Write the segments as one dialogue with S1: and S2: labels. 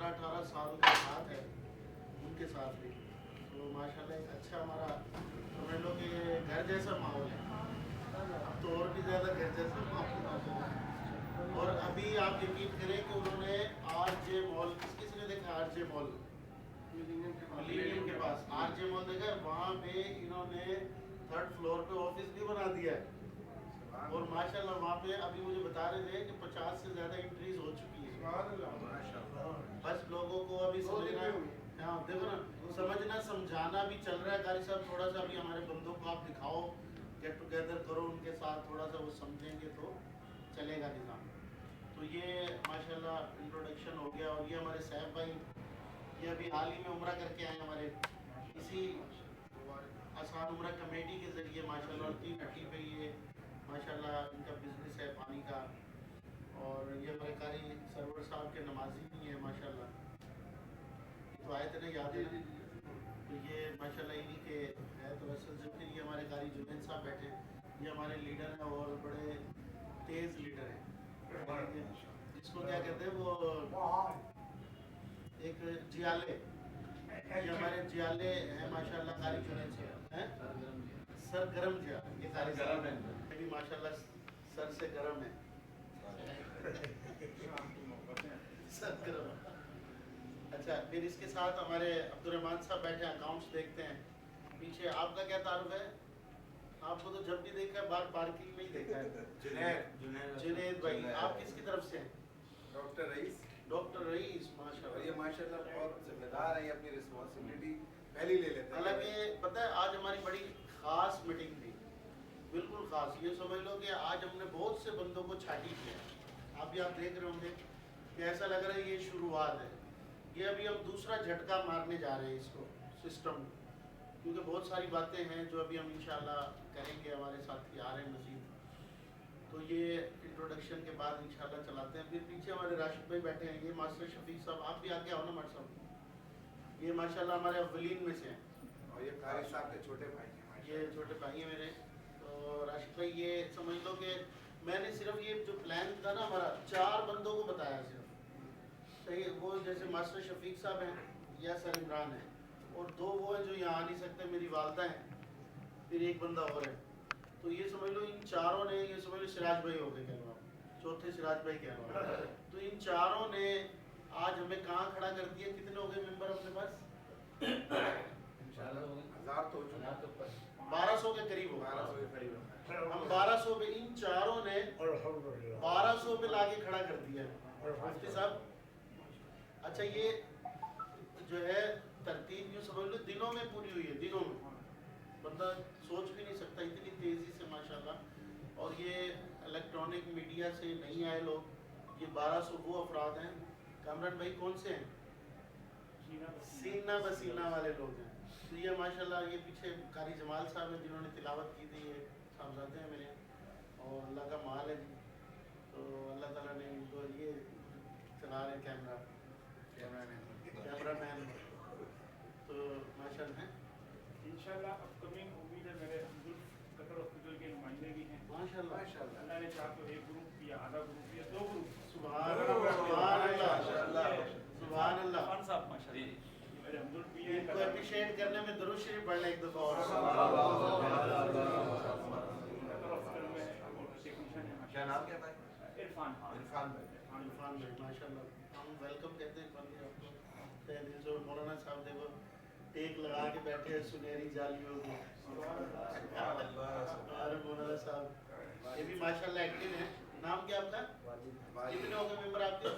S1: 17-18 साल के साथ है, उनके साथ भी तो माशाल्लाह एक अच्छा हमारा समझ लो कि घर जैसा माहौल है, अब तो और भी ज़्यादा घर जैसा माहौल माशाल्लाह। और अभी आप यकीन करें कि उन्होंने आरजे मॉल, किसी ने देखा आरजे मॉल मिलेनियम के पास आरजे मॉल देखा, वहाँ पे इन्होंने 3rd फ्लोर पे ऑफिस भी बना दिया है। और माशाल्लाह वहाँ पे अभी मुझे बता रहे थे कि 50 से ज़्यादा एंट्रीज हो चुकी है। बस लोगों को अभी समझना, हाँ देखो ना, समझना समझाना भी चल रहा है। कारी साहब थोड़ा सा अभी हमारे बंदों को आप दिखाओ, गेट टुगेदर करो उनके साथ, थोड़ा सा वो समझेंगे तो चलेगा निज़ाम। तो ये माशाल्लाह इंट्रोडक्शन हो गया। और ये हमारे सैफ भाई, ये अभी हाल ही में उम्रा करके आए हमारे इसी आसान उम्रा कमेटी के ज़रिए माशाल्लाह। 3 हट्टी पे ये माशाल्लाह इनका बिजनेस है पानी का। और ये हमारे कारी सरवर साहब के नमाजी भी हैं माशाल्लाह, ये तो आए थे ना, याद है ना? तो ये माशाल्लाह इन्हीं के है। तो असल से फिर ये हमारे कारी जुनैद साहब बैठे, ये हमारे लीडर हैं और बड़े तेज़ लीडर हैं, जिसको क्या कहते हैं वो एक जियाले, ये हमारे जियाले हैं माशाल्लाह कारी जुनैद से हैं, सरगर्म जिया, ये कारी साहब हैं, ये भी माशाल्लाह सर से गर्म है सरगर्म। अच्छा, फिर इसके साथ हमारे अब्दुर्रहमान साहब बैठे हैं, अकाउंट्स देखते हैं। पीछे आपका क्या तारुफ है? आपको तो जब भी देखा है बाहर पार्किंग में ही देखा है। जुनैद भाई, आप किसकी तरफ से हैं?
S2: Doctor rice.
S1: डॉक्टर रईस, माशाल्लाह।
S2: ये माशाल्लाह बहुत जिम्मेदार है, अपनी रिस्पॉन्सिबिलिटी पहले ले लेते हैं।
S1: हालांकि पता है आज हमारी बड़ी खास मीटिंग थी, बिल्कुल खास। ये समझ लो कि आज हमने बहुत से बंदों को छाटी किया। आप देख रहे होंगे कि ऐसा लग रहा है ये शुरुआत है, ये अभी हम दूसरा झटका मारने जा रहे हैं इसको सिस्टम, क्योंकि बहुत सारी बातें हैं जो अभी हम इंशाल्लाह करेंगे। हमारे साथी आ रहे हैं मजीद, तो ये इंट्रोडक्शन के बाद इंशाल्लाह चलाते हैं। फिर पीछे हमारे राशिद भाई बैठे हैं, ये मास्टर शफीक साहब, आप भी आगे आओ ना मास्टर साहब। ये माशाल्लाह हमारे अव्वलीन में से हैं,
S2: और ये कारी साहब के छोटे भाई हैं,
S1: ये छोटे भाई हैं मेरे। तो राशिद भाई ये समझ लो कि मैंने सिर्फ ये जो प्लान था ना हमारा, 4 बंदों को बताया सिर्फ, सही। वो जैसे मास्टर शफीक साहब हैं या सर इमरान है, और 2 वो हैं जो यहाँ आ नहीं सकते, मेरी वालदा हैं, फिर एक बंदा और है। तो ये समझ लो इन चारों ने, ये समझ लो सिराज भाई हो गए कह लो आप, चौथे सिराज भाई कह लो। तो इन चारों ने आज हमें कहाँ खड़ा कर दिया। कितने हो गए मेंबर अपने पास?
S2: 1000 तो हो चुका,
S1: 1200 के करीब हो,
S2: 1200 के करीब।
S1: हम 1200 पे, इन चारों ने 1200 पे लाके खड़ा कर दिया मुफ्ती साहब। अच्छा, ये जो है तरतीब यूँ समझ लो दिनों में पूरी हुई है, दिनों में, बंदा सोच भी नहीं सकता इतनी तेज़ी से माशाल्लाह। और ये इलेक्ट्रॉनिक मीडिया से नहीं आए लोग, ये 1200 वो अफराद हैं। कामरान भाई कौन से हैं? सीना बसीना वाले लोग हैं। तो ये माशाल्लाह ये पीछे कारी जमाल साहब हैं जिन्होंने तिलावत की थी, ये साहबजादे हैं मेरे, और अल्लाह का माल है जी। तो अल्लाह ताला ने इनको ये चला रहे कैमरामैन, तो माशाल्लाह हैं
S3: इंशाल्लाह। अपकमिंग उम्मीद है मेरे कतर हॉस्पिटल के नुमाइंदे भी हैं
S1: माशाल्लाह।
S3: अल्लाह ने चाहा तो 1 ग्रुप या आधा ग्रुप या 2 ग्रुप।
S1: सुभान अल्लाह, सुभान अल्लाह, सुभान अल्लाह।
S3: खान साहब माशाल्लाह, मेरे अब्दुल भी हैं,
S1: इनको अप्रिशिएट करने में दरूद शरीफ पढ़ना एक दफ़ा और।
S3: कतर हॉस्पिटल में टेक्नीशियन है।
S2: क्या नाम क्या भाई?
S3: इरफान
S2: इरफान भाई।
S1: इरफान भाई माशाल्लाह, हम वेलकम कहते हैं इरफान भाई आपको। जो मौलाना साहब देखो टेक लगा के बैठे हैं सुनहरी जालियों को। अरे मौलाना साहब ये भी माशाल्लाह एक्टिव है। नाम क्या आपका? कितने हो गए मेंबर आपके?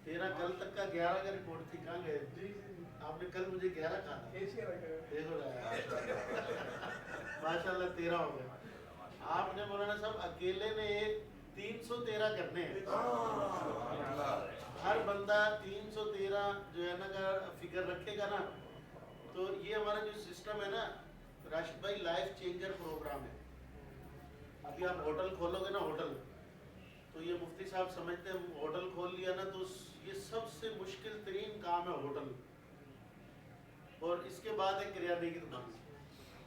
S1: 13। कल तक का 11 का रिपोर्ट थी, कहाँ गए? आपने कल मुझे 11 कहा था, देखो माशाल्लाह 13 हो गए। आपने मौलाना साहब अकेले ने 313 करने हैं। हर बंदा 313 जो है ना का फिगर रखेगा ना, तो ये हमारा जो सिस्टम है ना राशिद भाई, लाइफ चेंजर प्रोग्राम है। अभी आप होटल खोलोगे ना, होटल, तो ये मुफ्ती साहब समझते हैं होटल खोल लिया ना तो ये सबसे मुश्किल तरीन काम है होटल, और इसके बाद है किराने की दुकान।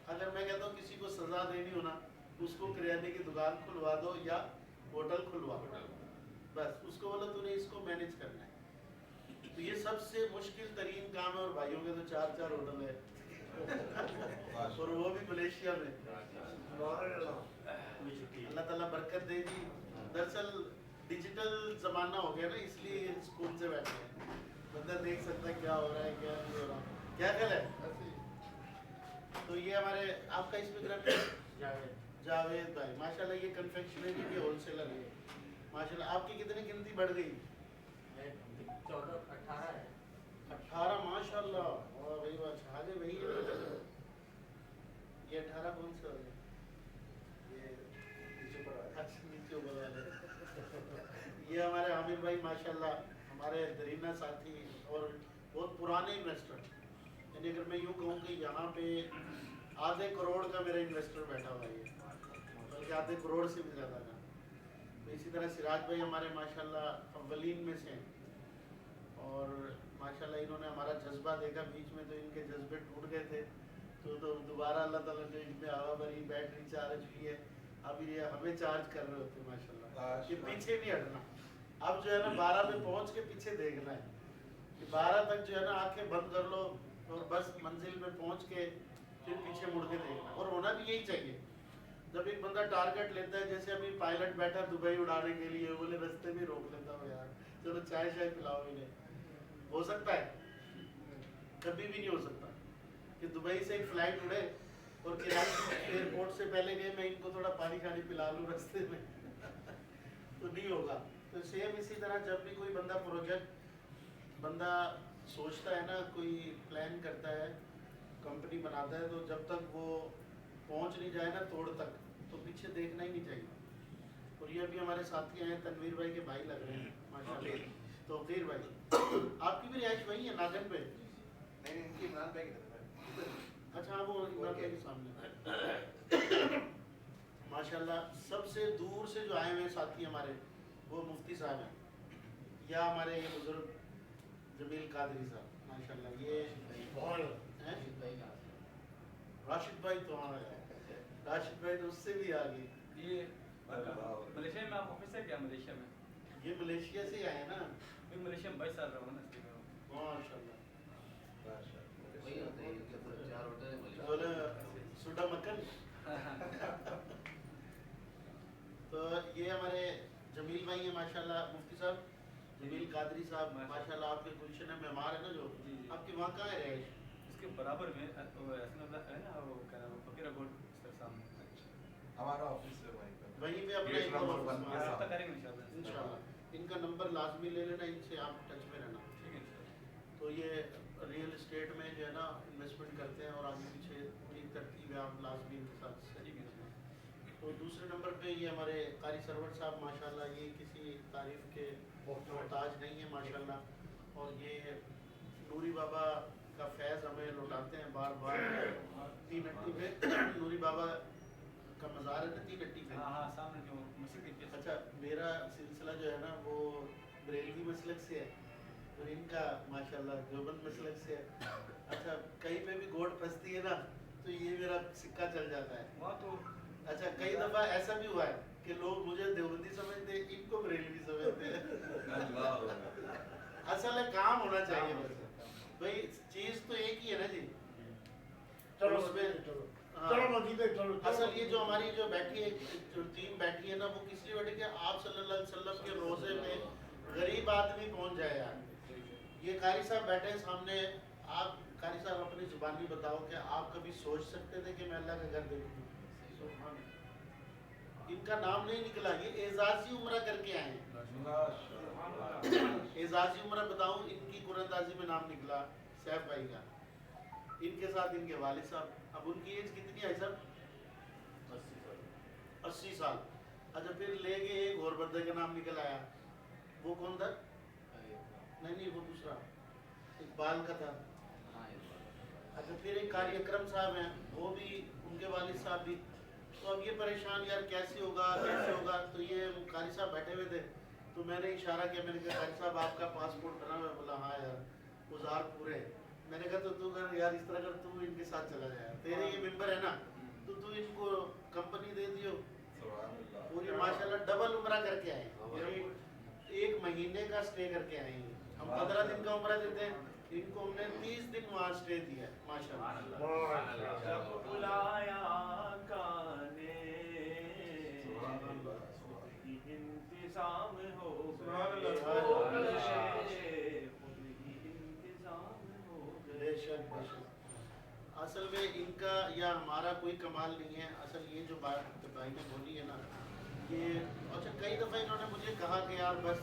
S1: अगर मैं कहता हूँ किसी को सजा देनी हो ना, उसको किराने की दुकान खुलवा दो या होटल खुलवा दो, बस उसको बोलो तूने इसको मैनेज करना है। تو یہ سب سے مشکل ترین کام ہے، اور بھائیوں کے تو 4 ہوٹل ہے اور وہ بھی ملیشیا میں. اللہ تعالیٰ برکت دے جی. دراصل ڈیجیٹل زمانہ ہو گیا نا، اس لیے اسکول سے بیٹھے ہیں، بندہ دیکھ سکتا ہے کیا ہو رہا ہے کیا نہیں ہو رہا. کیا خیال ہے؟ تو یہ ہمارے آپ کا اس میں جاوید بھائی ماشاء اللہ یہ کنفیکشنری کے ہول سیلر ہے ماشاء اللہ. آپ کی کتنی گنتی بڑھ گئی؟ 18 ماشاء اللہ. وہی بات آگے وہی ہے. یہ 18 کون سا ہو گیا؟ یہ نیچے اوپر والے. یہ ہمارے عامر بھائی ماشاء اللہ ہمارے درینہ ساتھی اور بہت پرانے انویسٹر. یعنی اگر میں یوں کہوں کہ یہاں پہ آدھے کروڑ کا میرا انویسٹر بیٹھا ہوا ہے، بلکہ آدھے کروڑ سے بھی زیادہ کا. تو اسی طرح سراج بھائی ہمارے ماشاءاللہ اولین میں سے ہیں، اور ماشاءاللہ انہوں نے ہمارا جذبہ دیکھا بیچ میں تو ان کے جذبے ٹوٹ گئے تھے، تو دوبارہ اللہ تعالیٰ نے ان میں ہوا بھری، بیٹری چارج ہوئی ہے، اب یہ ہمیں چارج کر رہے ہوتے ہیں ماشاءاللہ. کہ پیچھے نہیں ہٹنا، اب جو ہے نا 12 پہ پہنچ کے پیچھے دیکھنا ہے کہ 12 تک جو ہے نا آنکھیں بند کر لو اور بس منزل میں پہنچ کے پھر پیچھے مڑ کے دیکھنا. اور ہونا بھی یہی چاہیے. جب ایک بندہ ٹارگٹ لیتا ہے، جیسے ابھی پائلٹ بیٹھا دبئی اڑانے کے لیے، بولے رستے میں روک لیتا ہوں یار چلو چائے شائے پلاؤ انہیں. ہو سکتا ہے؟ کبھی بھی نہیں ہو سکتا کہ دبئی سے ایک فلائٹ اڑے اور کراچی ایئرپورٹ سے پہلے گئے میں ان کو تھوڑا پانی شانی پلا لوں رستے میں. تو نہیں ہوگا. تو سیم اسی طرح جب بھی کوئی بندہ پروجیکٹ بندہ سوچتا ہے نا، کوئی پلان کرتا ہے، کمپنی بناتا ہے، تو جب تک وہ پہنچ نہیں جائے نا توڑ تک، تو پیچھے دیکھنا ہی نہیں چاہیے. اور یہ بھی ہمارے ساتھی ہیں تنویر بھائی کے بھائی لگ رہے ہیں ماشاءاللہ. توقیر بھائی آپ کی بھی رہائش وہی ہے ناگن پہ؟
S2: نہیں ان کی عمران بھائی کی طرف ہے.
S1: اچھا وہ عمران بھائی کے سامنے ماشاءاللہ. سب سے دور سے جو آئے ہوئے ساتھی ہمارے وہ مفتی صاحب ہیں، یا ہمارے یہ بزرگ جمیل قادری صاحب ماشاءاللہ. یہ راشد بھائی تو راشد بھائی تو اس سے بھی آگے.
S3: یہ ملیشیا میں آپ آفس ہے کیا؟ ملیشیا میں
S1: یہ ملیشیا سے آئے نا.
S3: میں ملیشیا میں 22 سال رہا ہوں نا.
S1: ماشاءاللہ.
S2: ماشاءاللہ.
S1: سوڈا مکن. تو یہ ہمارے جمیل بھائی ہیں ماشاءاللہ. مفتی صاحب جمیل قادری صاحب ماشاءاللہ آپ کے گلشن معمار ہے نا جو آپ کی وہاں کہاں ہے رہائش؟
S3: اس کے برابر میں حسن اللہ ہے نا، وہ کیا نام ہے، فقیرہ گوڈ اس کے سامنے.
S2: ہمارا آفس ہے
S1: وہیں پہ اپنا ایک اور آفس ہے.
S3: رابطہ کریں گے
S1: انشاءاللہ. ان کا نمبر لازمی لے لینا، ان سے آپ ٹچ میں رہنا.
S3: ٹھیک ہے.
S1: تو یہ ریئل اسٹیٹ میں جو ہے نا انویسٹمنٹ کرتے ہیں، اور آگے پیچھے پوری ترتیب ہے، آپ لازمی ان کے ساتھ. تو دوسرے نمبر پہ یہ ہمارے قاری سرور صاحب ماشاءاللہ، یہ کسی تعریف کے محتاج نہیں ہے ماشاءاللہ. اور یہ نوری بابا کا فیض ہمیں لوٹاتے ہیں بار بار. 3 ہٹی پہ نوری بابا کا مزار ہے نا 3 ہٹی پہ.
S3: ہاں سامنے جو مسجد کے.
S1: اچھا میرا سلسلہ جو ہے نا وہ بریلوی مسلک سے ہے، اور ان کا ماشاءاللہ دیوبند مسلک سے ہے. اچھا کہیں پہ بھی گوٹ پھنستی ہے نا تو یہ میرا سکہ چل جاتا ہے
S3: وہاں تو.
S1: اچھا کئی دفعہ ایسا بھی ہوا ہے کہ لوگ مجھے دیوبندی سمجھتے ہیں، ان کو بریلوی سمجھتے ہیں. اصل ہے کام ہونا چاہیے بس بھائی، چیز تو ایک ہی ہے نا جی.
S4: چلو
S1: اس میں اصل یہ جو ہماری جو بیٹھی ہے، جو ٹیم بیٹھی ہے نا، وہ کس لیے بیٹھی کہ آپ صلی اللہ علیہ وسلم کے روزے میں غریب آدمی پہنچ جائے یار. یہ قاری صاحب بیٹھے ہیں سامنے. آپ قاری صاحب اپنی زبانی بتاؤ کہ آپ کبھی سوچ سکتے تھے کہ میں اللہ کا گھر دیکھوں؟ ان کا نام نہیں نکلا، یہ اعزازی عمرہ کر کے آئے ہیں. اعزازی عمرہ بتاؤں، ان کی قرآن اندازی میں نام نکلا سیف بھائی کا. ان کے ساتھ ان کے والد صاحب. اب ان کی ایج کتنی ہے صاحب؟ 80 سال. اچھا پھر لے کے ایک اور بندے کا نام نکل آیا. وہ کون تھا؟ نہیں وہ دوسرا اقبال کا تھا. اچھا پھر ایک قاری اکرم صاحب ہیں، وہ بھی ان کے والد صاحب بھی. تو اب یہ پریشان یار کیسے ہوگا کیسے ہوگا. تو یہ قاری صاحب بیٹھے ہوئے تھے، تو میں نے اشارہ کیا، میں نے کہا قاری صاحب آپ کا پاسپورٹ بنا ہوا ہے؟ بولا ہاں یار اوزار پورے. میں نے کہا تو کر یار اس طرح کر، تو ان کے ساتھ چلا جائے، تیرے یہ ممبر ہے نا، تو ان کو کمپنی دے دیو. پوری ماشاءاللہ ڈبل عمرہ کر کے آئے. 1 महीने का स्टे करके आए हैं। हम 15 दिन का उम्र देते हैं, इनको हमने 30 दिन वहाँ स्टे दिया है माशाल्लाह।
S3: जब बुलाया काने इंतजाम हो
S1: बेशक बेशक। असल में इनका या हमारा कोई कमाल नहीं है, असल ये जो बात भाई ने बोली है ना, ये अच्छा कई दफ़ा इन्होंने मुझे कहा कि यार बस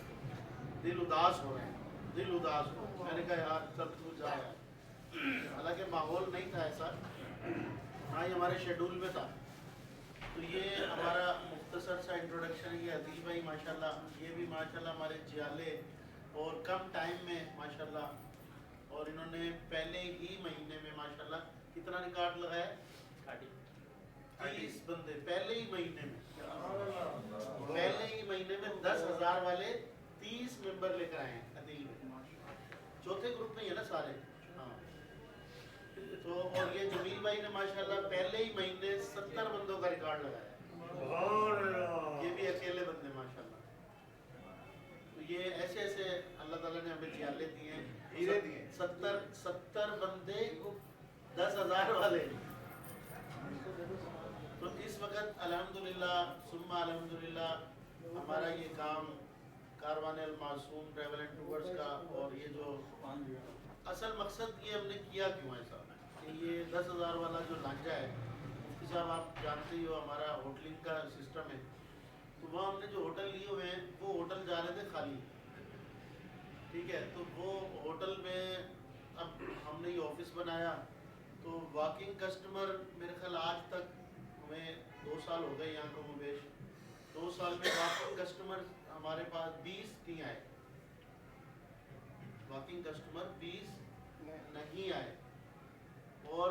S1: दिल उदास हो रहे हैं, दिल उदास हो। मैंने कहा यार सब तू जा यार, हालांकि माहौल नहीं था ऐसा, हाँ ये हमारे शेड्यूल में था। तो ये हमारा मुख्तसर सा इंट्रोडक्शन, ये अदील भाई माशाल्लाह, ये भी माशाल्लाह हमारे जियाले और कम टाइम में माशाल्लाह, और इन्होंने पहले ही महीने में माशाल्लाह कितना रिकॉर्ड लगाया, 30 बंदे पहले ही महीने में, पहले ही महीने में 10,000 वाले 30 मेंबर लेकर आए हैं अदील में। चौथे ग्रुप में ही है ना सारे, हाँ। तो और ये जमील भाई ने माशाल्लाह पहले ही महीने 70 बंदों का रिकॉर्ड लगाया, ये भी अकेले बंदे माशाल्लाह। तो ये ऐसे ऐसे अल्लाह ताला ने हमें जियाले दिए हैं,
S2: हीरे दिए।
S1: 70 बंदे 10,000 वाले। तो इस वक्त अल्हम्दुलिल्लाह सुम्मा अल्हम्दुलिल्लाह हमारा ये काम कारवान अल मासूम ट्रैवल एंड टूर्स का, और ये जो असल मकसद ये हमने किया क्यों ऐसा कि ये 10,000 वाला जो लांझा है, मुफ्ती साहब आप जानते ही हो हमारा होटलिंग का सिस्टम है, तो वहाँ हमने जो होटल लिए हुए हैं वो होटल जा रहे थे खाली, ठीक है। तो वो होटल में अब हमने ये ऑफिस बनाया, तो वॉकिंग कस्टमर मेरे ख्याल आज तक हमें 2 साल हो गए यहाँ को मुवेश, 2 साल में वॉकिंग कस्टमर हमारे पास 20 नहीं आए, वॉकिंग कस्टमर 20 नहीं आए। और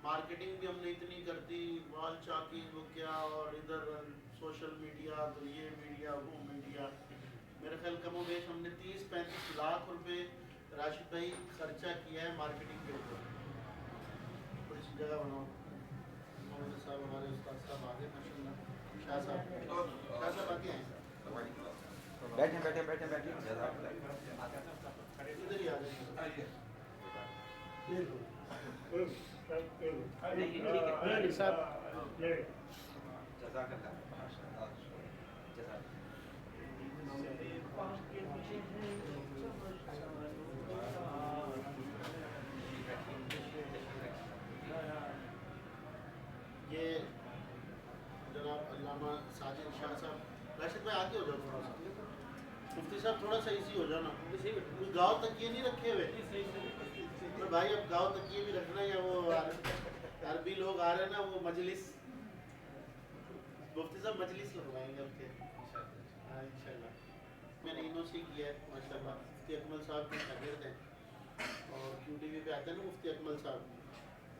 S1: मार्केटिंग भी हमने इतनी कर दी, वॉल चाकी वो क्या, और इधर सोशल मीडिया, तो ये मीडिया वो मीडिया, मेरे ख्याल कमोबेश हमने 30-35 लाख रुपए राशिद भाई खर्चा किया है मार्केटिंग के ऊपर। थोड़ी सी जगह बनाओ, मोहम्मद साहब हमारे उस्ताद साहब आगे माशाल्लाह, शाह साहब आगे हैं,
S2: बैठे बैठे बैठे बैठे
S1: इधर ही आ जाएंगे। ये जनाब अल्लामा साजिद शाह साहब, राशिद भाई आगे हो जाओ थोड़ा सा, मुफ्ती साहब थोड़ा सा इसी हो जाओ ना, गाँव तक ये नहीं रखे हुए तो भाई, अब गाँव तक ये भी रखना, या वो अरबी लोग आ रहे हैं ना, वो मजलिस, मुफ्ती साहब मजलिस लगवाएंगे आपके, हाँ इंशाल्लाह। मैंने इन्हों से किया है माशाल्लाह, मुफ्ती अकमल साहब के शागिर्द हैं, और QTV पे आते हैं ना मुफ्ती अकमल साहब,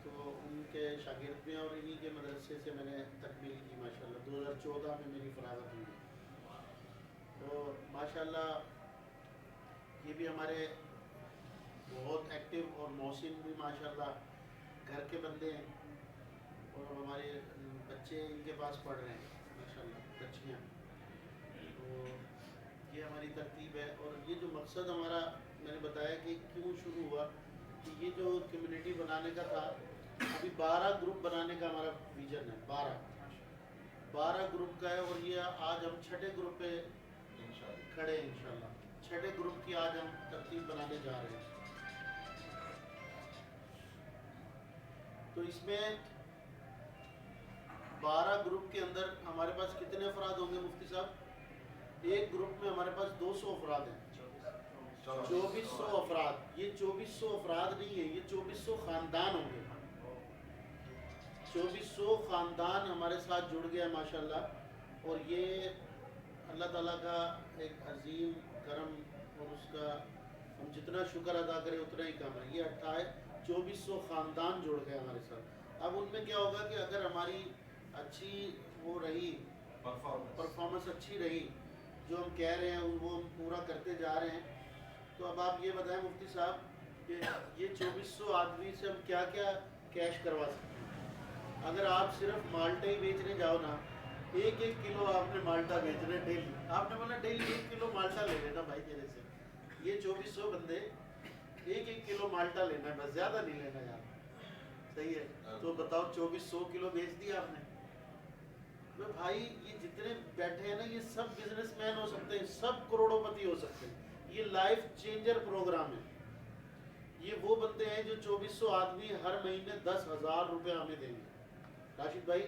S1: तो उनके शागिर्द भी हैं, और इन्हीं के मदरसे से मैंने तकमील की माशाल्लाह। 2014 में मेरी फरागत हुई, तो माशाल्लाह ये भी हमारे बहुत एक्टिव, और मोहसिन भी माशाल्लाह घर के बंदे हैं, और हमारे बच्चे इनके पास पढ़ रहे हैं माशाल्लाह, बच्चियाँ। तो ये हमारी तरतीब है, और ये जो मकसद हमारा मैंने बताया कि क्यों शुरू हुआ, कि ये जो कम्युनिटी बनाने का था, अभी 12 ग्रुप बनाने का हमारा विजन है, 12 ग्रुप का है, और ये आज हम 6ठे ग्रुप पे खड़े हैं इंशाल्लाह। 6ठे ग्रुप की आज हम तरतीब बनाने जा रहे हैं। तो इसमें 12 ग्रुप के अंदर हमारे पास कितने अफराद होंगे मुफ्ती साहब? एक ग्रुप में हमारे पास 200 अफराद हैं, 2400 अफराद। ये 2400 अफराद नहीं है, ये 2400 ख़ानदान होंगे। 2400 ख़ानदान हमारे साथ जुड़ गया माशाल्लाह, और ये अल्लाह ताला का एक अजीम करम, और उसका हम जितना शुक्र अदा करें उतना ही कम है। ये 2400 ख़ानदान जुड़ गए हमारे साथ। अब उनमें क्या होगा कि अगर हमारी अच्छी वो रही, परफॉर्मेंस अच्छी रही, जो हम कह रहे हैं वो हम पूरा करते जा रहे हैं, तो अब आप ये बताएं मुफ्ती साहब कि ये 2400 आदमी से हम क्या क्या कैश करवा सकते हैं? अगर आप सिर्फ माल्टे ही बेचने जाओ ना, 1 किलो आपने माल्टा बेच रहे डेली, आपने बोला डेली 1 किलो माल्टा ले लेना भाई मेरे से, ये 2400 बंदे 1 किलो माल्टा लेना है बस, ज़्यादा नहीं लेना यार, सही है। तो बताओ 2400 किलो बेच दिया आपने। तो भाई ये जितने बैठे हैं ना ये सब बिजनेसमैन हो सकते हैं, सब करोड़ोंपति हो सकते हैं, ये लाइफ चेंजर प्रोग्राम है। ये वो बंदे हैं जो 2400 आदमी हर महीने 10,000 रुपये हमें देंगे। राशिद भाई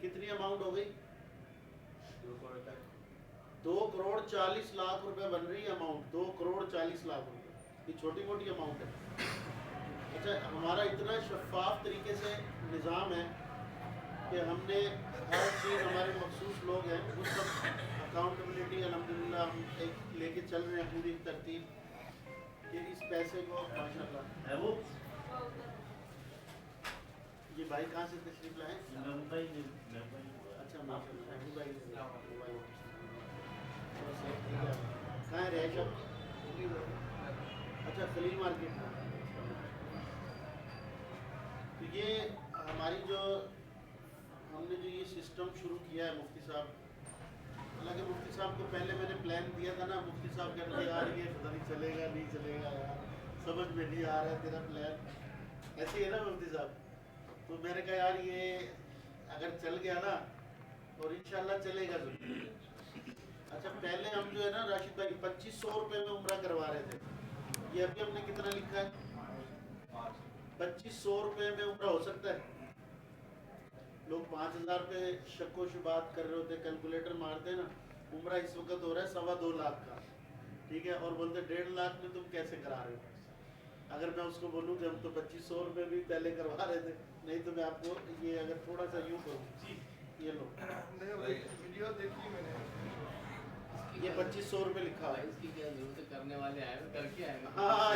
S1: कितनी अमाउंट हो गई? 2 करोड़ 40 लाख रुपए बन रही है अमाउंट, 2 करोड़ 40 लाख रुपए, ये छोटी मोटी अमाउंट है। अच्छा, हमारा इतना शफाफ तरीके से निज़ाम है कि हमने हर चीज़, हमारे मखसूस लोग हैं वो सब अकाउंटेबिलिटी अल्हम्दुलिल्लाह हम एक लेके चल रहे हैं पूरी तरतीब कि इस पैसे को माशाल्लाह है वो। ये भाई कहाँ से तशरीफ लाए? अच्छा माशाल्लाह, अबू भाई कहाँ है रहे सब? अच्छा खलील मार्केट में। तो ये हमारी जो हमने जो ये सिस्टम शुरू किया है मुफ्ती साहब, हालांकि मुफ्ती साहब को पहले मैंने प्लान दिया था ना, मुफ्ती साहब कहते थे यार ये पता नहीं चलेगा नहीं चलेगा यार, समझ में नहीं आ रहा है तेरा प्लान, ऐसे ही है ना मुफ्ती साहब। तो मैंने कहा यार ये अगर चल गया ना और इंशाल्लाह चलेगा जरूर। अच्छा पहले हम जो है ना राशिद भाई 2500 रुपये में उम्रा करवा रहे थे, ये अभी हमने कितना लिखा है? 2500 रुपये में उम्रा हो सकता है। लोग 5,000 पे शक्को शुबात कर रहे होते, कैलकुलेटर मारते हैं ना, उम्रा इस वक्त हो रहा है 2.25 लाख का, ठीक है, और बोलते 1.5 लाख में तुम कैसे करा रहे हो। अगर मैं उसको बोलूँ कि हम तो 2500 रुपये भी पहले करवा रहे थे, नहीं तो मैं आपको ये अगर थोड़ा सा यूँ करूँ, ये लो
S2: वीडियो देखी मैंने,
S1: ये 2500 रुपये लिखा हुआ है।
S4: इसकी क्या जरूरत है, करने वाले आए हैं, करके आए हैं।
S1: हाँ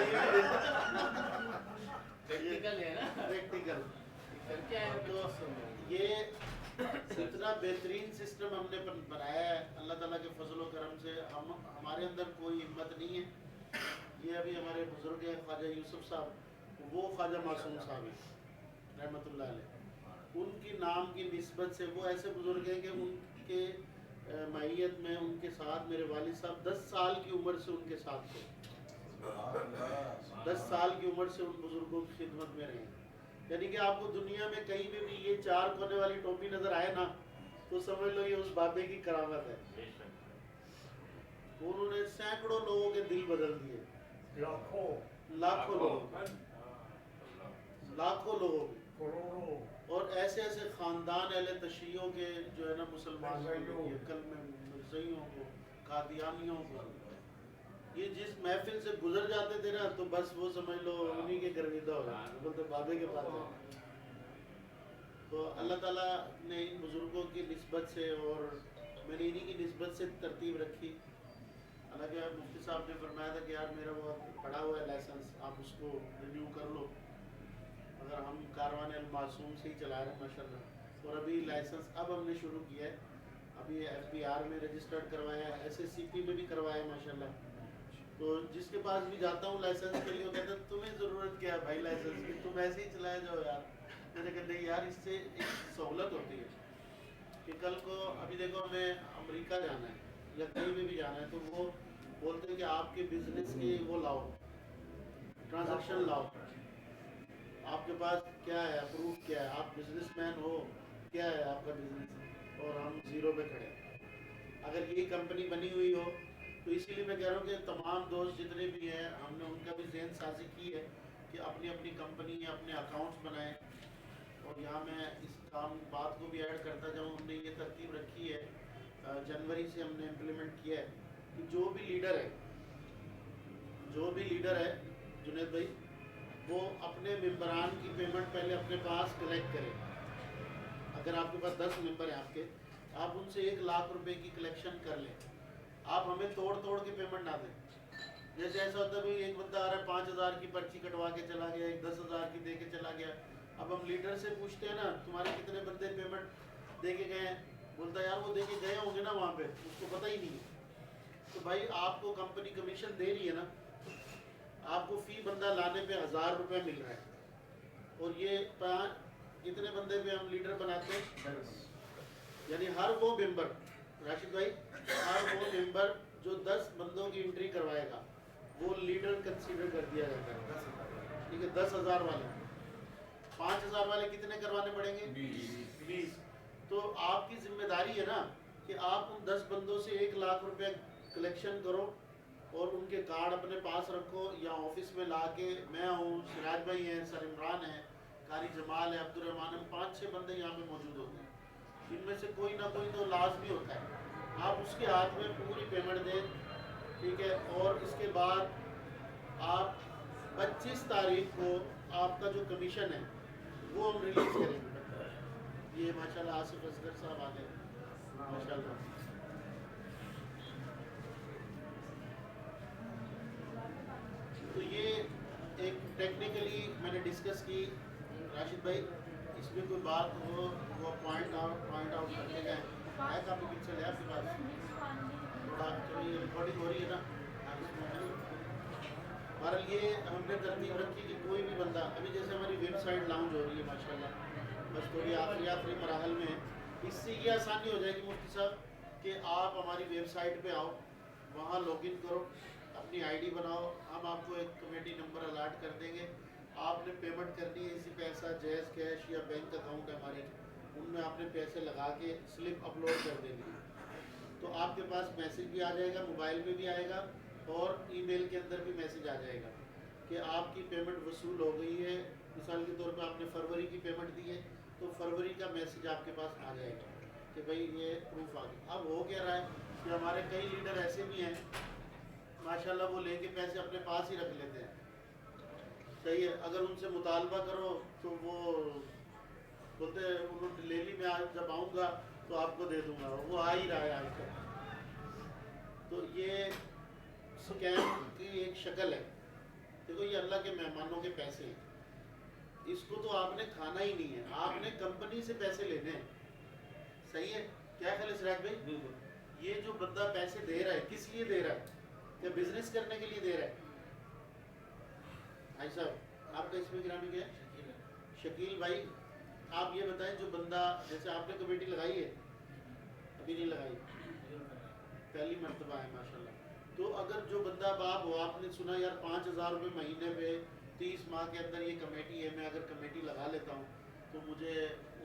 S4: प्रैक्टिकल है ना,
S1: प्रैक्टिकल
S4: करके आए हैं।
S1: तो ये इतना बेहतरीन सिस्टम हमने बनाया है अल्लाह ताला के फजल करम से। हम हमारे अंदर कोई हिम्मत नहीं है, ये अभी हमारे बुजुर्ग हैं ख्वाजा यूसुफ साहब, वो ख्वाजा मासूम साहब हैं रहमतुल्लाह अलैह, उनकी नाम की निस्बत से वो ऐसे बुजुर्ग हैं कि उनके मैयत में उनके साथ मेरे वालिद साहब 10 साल की उम्र से उनके साथ थे, 10 साल की उम्र से उन बुजुर्गों की खिदमत में रहे। यानी कि आपको दुनिया में कहीं पे भी ये 4 कोने वाली टोपी नजर आए ना तो समझ लो ये उस बाबे की करामत है। उन्होंने सैकड़ों लोगों के दिल बदल दिए, लाखों लोगों के, और ऐसे ऐसे खानदान अहले तशय्युओं के जो है ना मुसलमान कल में मिर्ज़इयों को, कादियानियों को, ये जिस महफिल से गुजर जाते थे ना तो बस वो समझ लो उन्हीं के गर्विदा हो जाते, बोलते बाबे के पास है। तो अल्लाह ताला ने इन बुजुर्गों की निस्बत से और मैंने इन्हीं की निस्बत से तरतीब रखी। हालांकि मुफ्ती साहब ने फरमाया था कि यार मेरा बहुत पड़ा हुआ है लाइसेंस, आप उसको रिन्यू कर लो, अगर हम कारवान अल मासूम से ही चला रहे हैं माशाल्लाह। और अभी लाइसेंस अब हमने शुरू किया है, अभी FBR में रजिस्टर्ड करवाया है, SSCP में भी करवाया है माशाल्लाह। तो जिसके पास भी जाता हूँ लाइसेंस के लिए वो कहता है तुम्हें ज़रूरत क्या है भाई लाइसेंस की, तुम ऐसे ही चलाए जाओ यार। मैंने कहा नहीं यार, इससे एक सहूलत होती है कि कल को अभी देखो हमें अमेरिका जाना है या कहीं भी जाना है तो वो बोलते हैं कि आपके बिजनेस के वो लाओ, ट्रांजैक्शन लाओ, आपके पास क्या है, अप्रूव क्या है, आप बिजनेसमैन हो, क्या है आपका बिजनेस, और हम जीरो पे खड़े हैं। अगर ये कंपनी बनी हुई हो तो इसीलिए मैं कह रहा हूँ कि तमाम दोस्त जितने भी हैं हमने उनका भी ज़हन साजी की है कि अपनी अपनी कंपनी या अपने अकाउंट्स बनाएं। और यहाँ मैं इस बात को भी ऐड करता जाऊँ, हमने ये तरतीब रखी है, जनवरी से हमने इम्प्लीमेंट किया है कि जो भी लीडर है जुनैद भाई, वो अपने मेंबरान की पेमेंट पहले अपने पास कलेक्ट करे। अगर आपके पास 10 मेंबर हैं आपके, आप उनसे 1 लाख रुपए की कलेक्शन कर लें, आप हमें तोड़ के पेमेंट ना दें। जैसे ऐसा होता है भाई एक बंदा आ रहा है 5,000 की पर्ची कटवा के चला गया, एक 10,000 की दे के चला गया। अब हम लीडर से पूछते हैं ना तुम्हारे कितने बंदे पेमेंट दे के गए हैं, बोलता है यार वो दे के गए होंगे ना वहाँ पे, उसको पता ही नहीं है। तो भाई आपको कंपनी कमीशन दे रही है ना, आपको फी बंदा लाने पे 1,000 रुपये मिल रहा है, और ये कितने बंदे पे हम लीडर बनाते हैं, یعنی ہر وہ ممبر راشد بھائی ہر وہ ممبر جو 10 بندوں کی انٹری کروائے گا وہ لیڈر کنسیڈر کر دیا جاتا ہے. ٹھیک ہے 10,000 والے 5,000 والے کتنے کروانے پڑیں گے 20. تو آپ کی ذمہ داری ہے نا کہ آپ ان 10 بندوں سے 1 لاکھ روپے کلیکشن کرو اور ان کے کارڈ اپنے پاس رکھو یا آفس میں لا کے میں ہوں سراج بھائی ہیں سر عمران ہیں قاری جمال ہے عبد الرحمان ہیں 5-6 بندے یہاں پہ موجود ہوتے ہیں. ان میں سے کوئی نہ کوئی تو لازمی ہوتا ہے. آپ اس کے ہاتھ میں پوری پیمنٹ دیں ٹھیک ہے. اور اس کے بعد آپ 25 تاریخ کو آپ کا جو کمیشن ہے وہ ہم ریلیز کریں گے. یہ ماشاءاللہ آصف اصغر صاحب آ گئے ماشاءاللہ. تو یہ ایک ٹیکنیکلی میں نے ڈسکس کی راشد بھائی اس میں کوئی بات ہو وہ پوائنٹ آؤٹ کرنے گئے ہے کافی پکچر ہے آپ کے پاس تھوڑا یہ ریکارڈنگ ہو رہی ہے نا بہرحال یہ ہم نے ترتیب رکھی کہ کوئی بھی بندہ ابھی جیسے ہماری ویب سائٹ لانچ ہو رہی ہے ماشاءاللہ بس تھوڑی آخری مراحل میں اس سے یہ آسانی ہو جائے گی مفتی صاحب کہ آپ ہماری ویب سائٹ پہ آؤ وہاں لاگ ان کرو اپنی آئی ڈی بناؤ ہم آپ کو ایک کمیٹی نمبر الاٹ کر دیں گے. آپ نے پیمنٹ کرنی ہے اسی پیسہ جیز کیش یا بینک اکاؤنٹ ہے ہمارے ان میں آپ نے پیسے لگا کے سلپ اپلوڈ کر دیں گے تو آپ کے پاس میسج بھی آ جائے گا موبائل پہ بھی آئے گا اور ای میل کے اندر بھی میسج آ جائے گا کہ آپ کی پیمنٹ وصول ہو گئی ہے. مثال کے طور پہ آپ نے فروری کی پیمنٹ دی ہے تو فروری کا میسج آپ کے پاس آ جائے گا کہ بھائی یہ پروف آ گیا. اب ہو کیا رہا ہے کہ ہمارے کئی لیڈر ایسے بھی ہیں ماشاءاللہ وہ لے کے پیسے اپنے پاس ہی رکھ لیتے ہیں. صحیح ہے اگر ان سے مطالبہ کرو تو وہ بولتے ہیں انہوں نے لے لی میں آج جب آؤں گا تو آپ کو دے دوں گا وہ آ ہی رہا ہے آج تک. تو یہ اسکیم کی ایک شکل ہے. دیکھو یہ اللہ کے مہمانوں کے پیسے ہیں اس کو تو آپ نے کھانا ہی نہیں ہے آپ نے کمپنی سے پیسے لینے ہیں. صحیح ہے کیا خیال ہے سراج بھائی یہ جو بندہ پیسے دے رہا ہے کس لیے دے رہا ہے کیا بزنس کرنے کے لیے دے رہا ہے بھائی صاحب آپ کا اس میں گرامی کیا ہے شکیل بھائی آپ یہ بتائیں جو بندہ جیسے آپ نے کمیٹی لگائی ہے ابھی نہیں لگائی پہلی مرتبہ ہے ماشاءاللہ. تو اگر جو بندہ باپ ہو آپ نے سنا یار 5,000 روپے مہینے پہ 30 ماہ کے اندر یہ کمیٹی ہے میں اگر کمیٹی لگا لیتا ہوں تو مجھے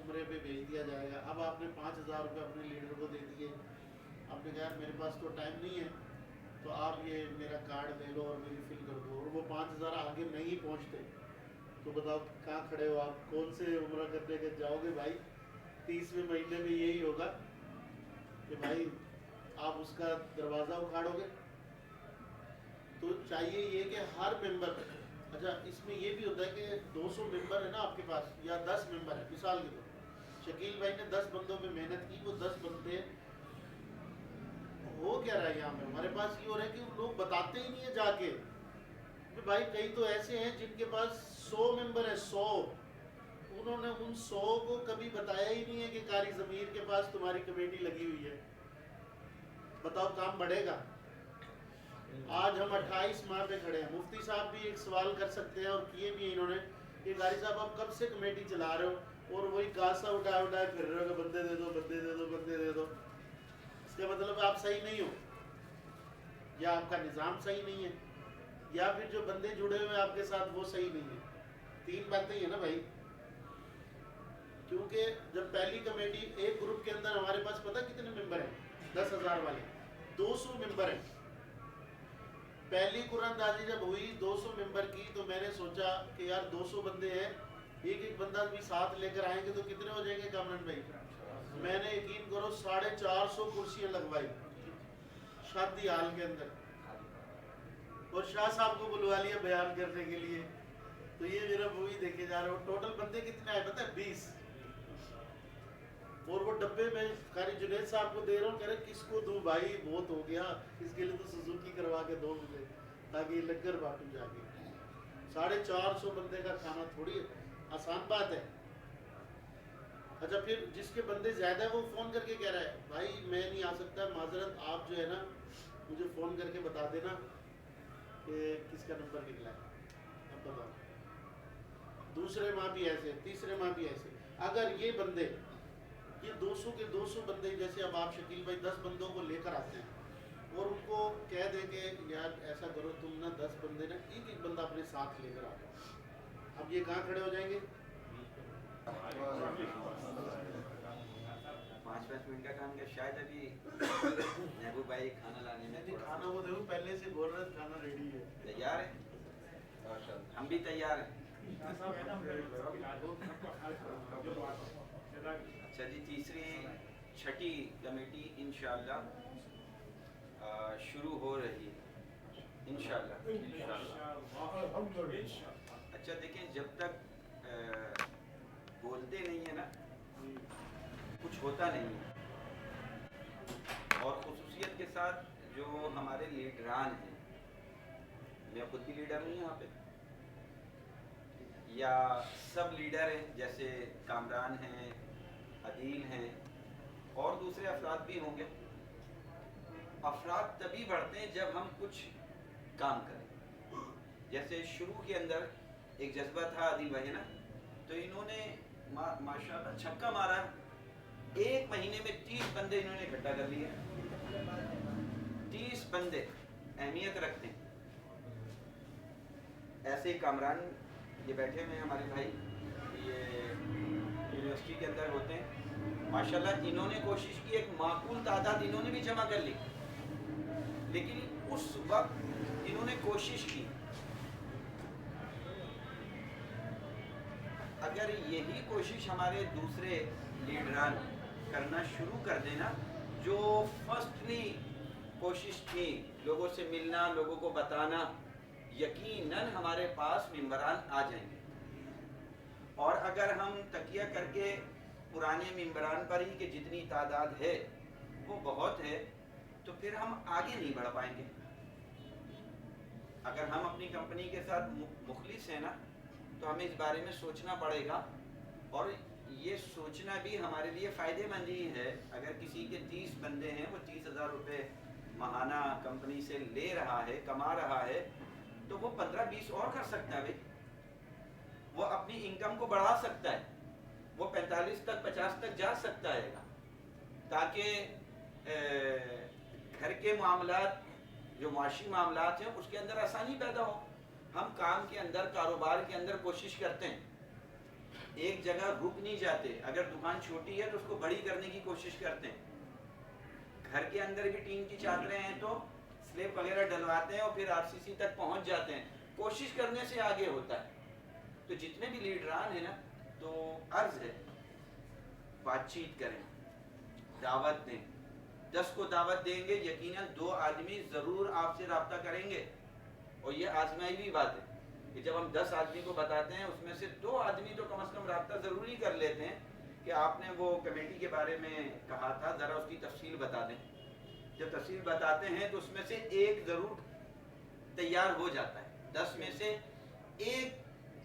S1: عمرے پہ بھیج دیا جائے گا. اب آپ نے 5,000 روپے اپنے لیڈر کو دے دیے آپ نے کہا میرے پاس تو ٹائم نہیں ہے تو آپ یہ میرا کارڈ دے لو اور میری فل کر دو اور وہ 5,000 آگے نہیں پہنچتے تو بتاؤ کہاں کھڑے ہو آپ کون سے عمرہ کرنے کے جاؤ گے بھائی. 30ویں مہینے میں یہی ہوگا کہ بھائی آپ اس کا دروازہ اکھاڑو گے. تو چاہیے یہ کہ ہر ممبر اچھا اس میں یہ بھی ہوتا ہے کہ 200 ممبر ہے نا آپ کے پاس یا 10 ممبر ہے مثال کے طور شکیل بھائی نے 10 بندوں پہ محنت کی وہ 10 بندے ہو کیا رہا ہے یہاں پہ ہمارے پاس یہ ہو رہا ہے کہ لوگ بتاتے ہی نہیں ہیں جا کے کہ بھائی کئی تو ایسے ہیں جن کے پاس 100 ممبر ہیں 100 انہوں نے ان 100 کو کبھی بتایا ہی نہیں ہے کہ قاری ضمیر کے پاس تمہاری کمیٹی لگی ہوئی ہے. بتاؤ کام بڑھے گا. آج ہم 28 ماہ پہ کھڑے ہیں. مفتی صاحب بھی ایک سوال کر سکتے ہیں اور کیے بھی انہوں نے کہ قاری صاحب آپ کب سے کمیٹی چلا رہے ہو اور وہی کاسا اٹھا پھر رہے ہو کہ بندے دے دو بندے دے دو بندے دے دو. اس کا مطلب آپ صحیح نہیں ہو یا آپ کا نظام صحیح نہیں ہے یا پھر جو بندے جڑے ہوئے آپ کے ساتھ وہ صحیح نہیں ہے. 3 باتیں ہی ہیں نا بھائی. کیونکہ جب پہلی کمیٹی ایک گروپ کے اندر ہمارے پاس پتہ کتنے ممبر ہیں 10,000 والے 200 ممبر ہیں. پہلی قرآن اندازی جب ہوئی 200 ممبر کی تو میں نے سوچا کہ یار 200 بندے ہیں ایک بندہ بھی ساتھ لے کر آئیں گے تو کتنے ہو جائیں گے کامران بھائی. میں نے یقین کرو 450 کرسیاں لگوائی شادی حال کے اندر اور شاہ صاحب کو بلوا لیا بیان کرنے کے لیے. تو یہ میرا وہی دیکھے جا رہا ہوں ٹوٹل بندے کتنے آئے پتہ ہے 20 اور وہ ڈبے میں قاری جنید صاحب کو دے رہا ہوں کہہ رہے کس کو دوں بھائی بہت ہو گیا اس کے لیے تو سوزوکی کروا کے دو مجھے تاکہ یہ لنگر بانٹوں جا کے. 450 بندے کا کھانا تھوڑی آسان بات ہے. اچھا پھر جس کے بندے زیادہ ہے وہ فون کر کے کہہ رہا ہے بھائی میں نہیں آ سکتا معذرت آپ جو ہے نا مجھے فون کر کے بتا دینا کہ کس کا نمبر نکلا ہے اب بتاؤ. دوسرے ماہ بھی ایسے تیسرے ماہ بھی ایسے. اگر یہ بندے ये 200 के 200 बंदे, जैसे अब आप शकील भाई 10 बंदों को लेकर आते हैं और उनको कह दें कि यार ऐसा करो तुम ना 10 बंदे ना एक एक बंदा अपने साथ लेकर आ जाओ, अब ये कहाँ खड़े हो जाएंगे?
S5: 5-5 मिनट का काम क्या, शायद अभी महबूब भाई खाना लाने में थोड़ा
S1: खाना वो देखो पहले से बोल रहे थे खाना रेडी है।
S5: तैयार है, हम भी तैयार हैं। अच्छा जी, तीसरी छठी कमेटी इंशाअल्लाह शुरू हो रही है इंशाअल्लाह। अच्छा देखें, जब तक बोलते नहीं है ना कुछ होता नहीं है। और खुसूसियत के साथ जो हमारे लीडरान हैं, मैं खुद भी लीडर हूँ यहाँ पे, या सब लीडर हैं जैसे कामरान हैं, अदील हैं और दूसरे अफराद भी होंगे। अफराद तभी बढ़ते हैं जब हम कुछ काम करें। जैसे शुरू के अंदर एक जज्बा था अदील भाई ना, तो इन्होंने माशाल्लाह छक्का मारा, 1 महीने में 30 बंदे इन्होंने इकट्ठा कर लिए। 30 बंदे अहमियत रखते हैं। ऐसे ही कामरान ये बैठे हुए हैं हमारे भाई, ये यूनिवर्सिटी के अंदर होते हैं। माशाल्लाह इन्होंने कोशिश की, एक माकूल तादाद इन्होंने भी जमा कर ली, लेकिन उस वक्त इन्होंने कोशिश की। अगर यही कोशिश हमारे दूसरे लीडरान करना शुरू कर देना, जो फर्स्टली कोशिश थी लोगों से मिलना, लोगों को बताना, यकीनन हमारे पास मिंबरान आ जाएंगे। और अगर हम तकिया करके पुराने मिंबरान पर ही कि जितनी तादाद है वो बहुत है, तो फिर हम आगे नहीं बढ़ पाएंगे। अगर हम अपनी कंपनी के साथ मुखलिस हैं ना, तो हमें इस बारे में सोचना पड़ेगा। और ये सोचना भी हमारे लिए फ़ायदेमंद ही है। अगर किसी के 30 बंदे हैं, वो 30,000 रुपये माहाना कंपनी से ले रहा है, कमा रहा है, तो वो 15-20 और कर सकता है भाई। वो अपनी इनकम को बढ़ा सकता है, वो 45 तक 50 तक जा सकता है, ताकि घर के मामलात, जो माशी मामलात हैं, उसके अंदर आसानी पैदा हो। हम काम के अंदर, कारोबार के अंदर कोशिश करते हैं, एक जगह रुक नहीं जाते। अगर दुकान छोटी है तो उसको बड़ी करने की कोशिश करते हैं। घर के अंदर भी टीन की चादरें हैं तो स्लेब वगैरह डलवाते हैं और फिर आरसीसी तक पहुंच जाते हैं। कोशिश करने से आगे होता है। तो जितने भी लीडरान हैं ना, तो अर्ज है बातचीत करें, दावत दें। 10 को दावत देंगे, यकीनन 2 आदमी ज़रूर आपसे रब्ता करेंगे। और ये आजमाई हुई बात है कि जब हम 10 आदमी को बताते हैं, उसमें से 2 आदमी तो कम से कम रब्ता ज़रूरी कर लेते हैं कि आपने वो कमेटी के बारे में कहा था, ज़रा उसकी तफसील बता दें। जब तफसील बताते हैं तो उसमें से एक ज़रूर तैयार हो जाता है। 10 में से एक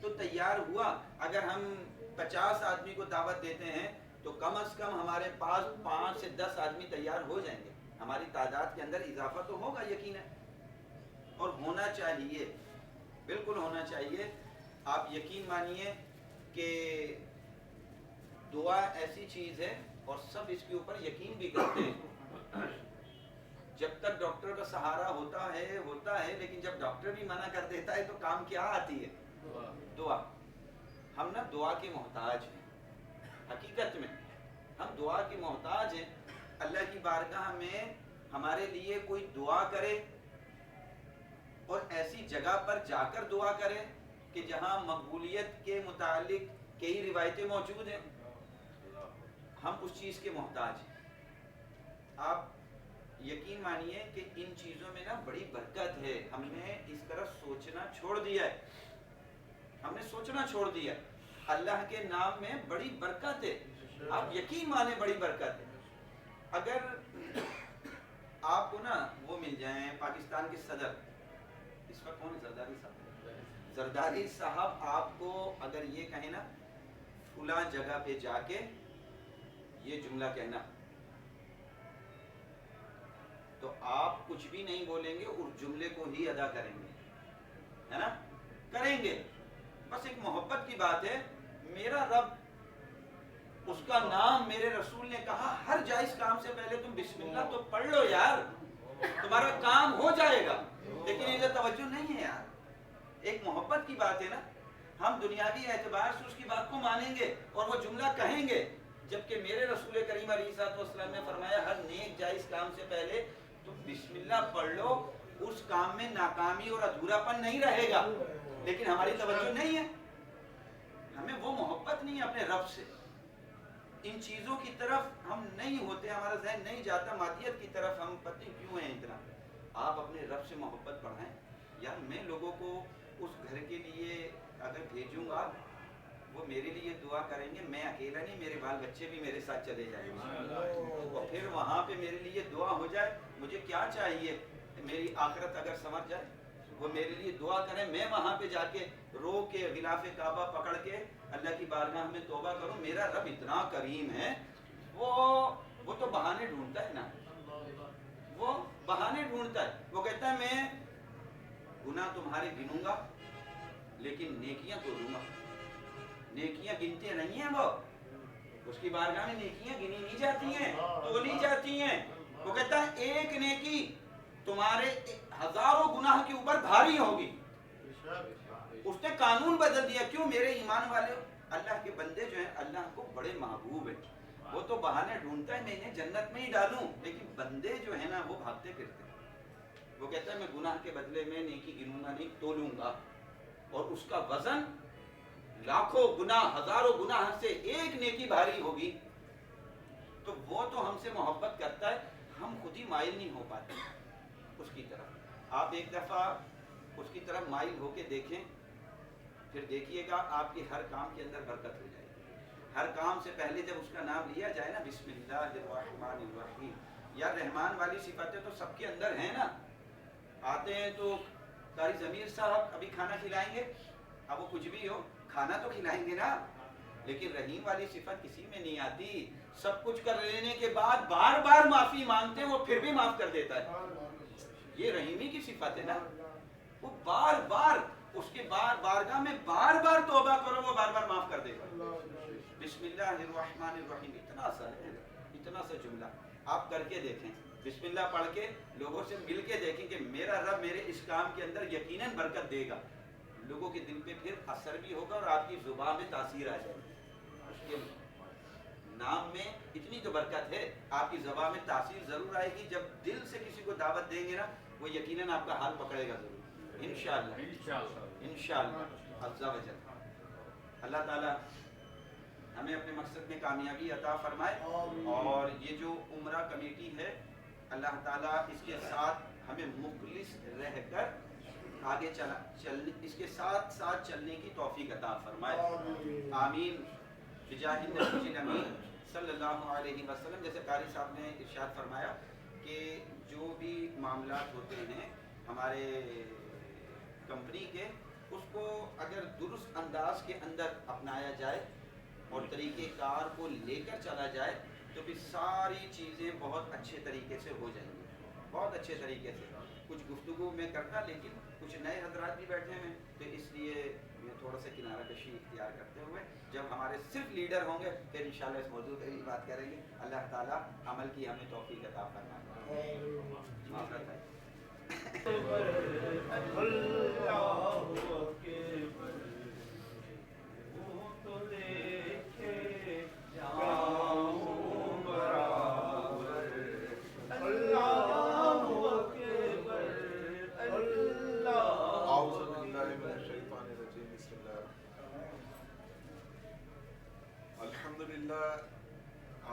S5: तो तैयार हुआ। अगर हम 50 आदमी को दावत देते हैं तो कम से कम हमारे पास 5 से 10 आदमी तैयार हो जाएंगे। हमारी तादाद के अंदर इजाफा तो होगा यकीनन, और होना चाहिए, बिल्कुल होना चाहिए। आप यकीन मानिए कि दुआ ऐसी चीज़ है और सब इसके ऊपर यकीन भी करते हैं। जब तक डॉक्टर का सहारा होता है, लेकिन जब डॉक्टर भी मना कर देता है तो काम क्या आती है? दुआ। हम ना दुआ के मोहताज हैं, हकीकत में हम दुआ के मोहताज हैं। अल्लाह की बारगाह में हमारे लिए कोई दुआ करे और ऐसी जगह पर जाकर दुआ करे कि जहां मकबूलियत के मुतालिक कई रिवायतें मौजूद हैं, हम उस चीज़ के मोहताज हैं। आप यकीन मानिए कि इन चीज़ों में ना बड़ी बरकत है। हमने इस तरह सोचना छोड़ दिया है, हमने सोचना छोड़ दिया। अल्लाह के नाम में बड़ी बरकत है, आप यकीन माने बड़ी बरकत है। अगर आपको ना वो मिल जाए, पाकिस्तान के सदर, इस वक्त कौन है? जरदारी साहब। जरदारी साहब आपको अगर ये कहें ना, फुला जगह पे जाके ये जुमला कहना, तो आप कुछ भी नहीं बोलेंगे, उस जुमले को ही अदा करेंगे, है ना? करेंगे। बस एक मोहब्बत की बात है। मेरा रब اس کا نام میرے رسول نے کہا ہر جائز کام سے پہلے تم بسم اللہ تو پڑھ لو یار، تمہارا کام ہو جائے گا. لیکن یہ توجہ نہیں ہے یار. ایک محبت کی بات ہے نا، ہم دنیاوی اعتبار سے اس کی بات کو مانیں گے اور وہ جملہ کہیں گے، جبکہ میرے رسول کریم علیہ السلام نے فرمایا ہر نیک جائز کام سے پہلے تم بسم اللہ پڑھ لو، اس کام میں ناکامی اور ادھورا پن نہیں رہے گا. لیکن ہماری توجہ نہیں ہے، ہمیں وہ محبت نہیں ہے اپنے رب سے. ان چیزوں کی طرف ہم نہیں ہوتے، ہمارا ذہن نہیں جاتا، مادیت کی طرف ہم پتہ کیوں ہیں اتنا. آپ اپنے رب سے محبت بڑھائیں. یار میں لوگوں کو اس گھر کے لیے اگر بھیجوں گا وہ میرے لیے دعا کریں گے، میں اکیلا نہیں، میرے بال بچے بھی میرے ساتھ چلے جائیں گے، اور پھر وہاں پہ میرے لیے دعا ہو جائے. مجھے کیا چاہیے؟ میری آخرت اگر سنور جائے، وہ میرے لیے دعا کریں، میں وہاں پہ جا کے رو کے غلاف کعبہ پکڑ کے اللہ کی بارگاہ میں توبہ کروں. میرا رب اتنا کریم ہے، وہ تو بہانے ڈھونڈتا ہے نا، وہ بہانے ڈھونڈتا ہے. وہ کہتا ہے میں گناہ تمہارے گنوں گا لیکن نیکیاں تو لوں گا. نیکیاں گنتے نہیں ہیں، وہ اس کی بارگاہ میں نیکیاں گنی نہیں جاتی ہیں، تولی جاتی ہیں. وہ کہتا ہے ایک نیکی تمہارے ہزاروں گناہ کے اوپر بھاری ہوگی. اس نے قانون بدل دیا. کیوں؟ میرے ایمان والے اللہ کے بندے جو ہیں اللہ کو بڑے محبوب ہیں. وہ تو بہانے ڈھونڈتا ہے میں انہیں جنت میں ہی ڈالوں، لیکن بندے جو ہیں نا وہ بھاگتے پھرتے ہیں. وہ کہتا ہے میں گناہ کے بدلے میں نیکی گنوں گا نہیں، تولوں گا، اور اس کا وزن لاکھوں گناہ ہزاروں گناہ سے ایک نیکی بھاری ہوگی. تو وہ تو ہم سے محبت کرتا ہے، ہم خود ہی مائل نہیں ہو پاتے اس کی طرف. آپ ایک دفعہ اس کی طرف مائل ہو کے دیکھیں، پھر دیکھیے گا آپ کے ہر کام کے اندر برکت ہو جائے گی. ہر کام سے پہلے جب اس کا نام لیا جائے نا، بسم اللہ الرحمن الرحیم. یا رحمان والی صفتیں تو سب کے اندر ہیں نا. آتے ہیں تو قاری ضمیر صاحب ابھی کھانا کھلائیں گے، اب وہ کچھ بھی ہو کھانا تو کھلائیں گے نا. لیکن رحیم والی صفت کسی میں نہیں آتی. سب کچھ کر لینے کے بعد بار بار معافی مانگتے ہیں، وہ پھر بھی معاف کر دیتا ہے. یہ رحیمی کی صفت ہے نا. وہ بار بار اس کے بارگاہ میں بار بار توبہ کرو، وہ بار بار معاف کر دے گا. بسم اللہ الرحمن الرحیم اتنا سا ہے، اتنا سا جملہ آپ کر کے دیکھیں. بسم اللہ پڑھ کے لوگوں سے مل کے دیکھیں کہ میرا رب میرے اس کام کے اندر یقیناً برکت دے گا. لوگوں کے دل پہ پھر اثر بھی ہوگا اور آپ کی زبان میں تاثیر آ جائے گی. اس کے نام میں اتنی تو برکت ہے، آپ کی زبان میں تاثیر ضرور آئے گی. جب دل سے کسی کو دعوت دیں گے نا، وہ یقیناً آپ کا حال پکڑے گا ضرور، انشاءاللہ انشاءاللہ عز و جل. اللہ تعالیٰ ہمیں اپنے مقصد میں کامیابی عطا فرمائے. اور یہ جو عمرہ کمیٹی ہے، اللہ تعالیٰ اس کے ساتھ ہمیں مخلص رہ کر آگے اس کے ساتھ ساتھ چلنے کی توفیق عطا فرمائے. آمین بجاہ النبی الامین صلی اللہ علیہ وسلم. جیسے قاری صاحب نے ارشاد فرمایا کہ جو بھی معاملات ہوتے ہیں ہمارے کمپنی کے، اس کو اگر درست انداز کے اندر اپنایا جائے اور طریقہ کار کو لے کر چلا جائے تو پھر ساری چیزیں بہت اچھے طریقے سے ہو جائیں گی، بہت اچھے طریقے سے. کچھ گفتگو میں کرتا، لیکن کچھ نئے حضرات بھی بیٹھے ہیں، تو اس لیے میں تھوڑا سا کنارہ کشی اختیار کرتے ہوئے جب ہمارے صرف لیڈر ہوں گے پھر انشاءاللہ اس موضوع پہ بھی بات کریں گے. اللہ تعالیٰ عمل کی ہمیں توفیق عطا فرمائے. معذرت ہے.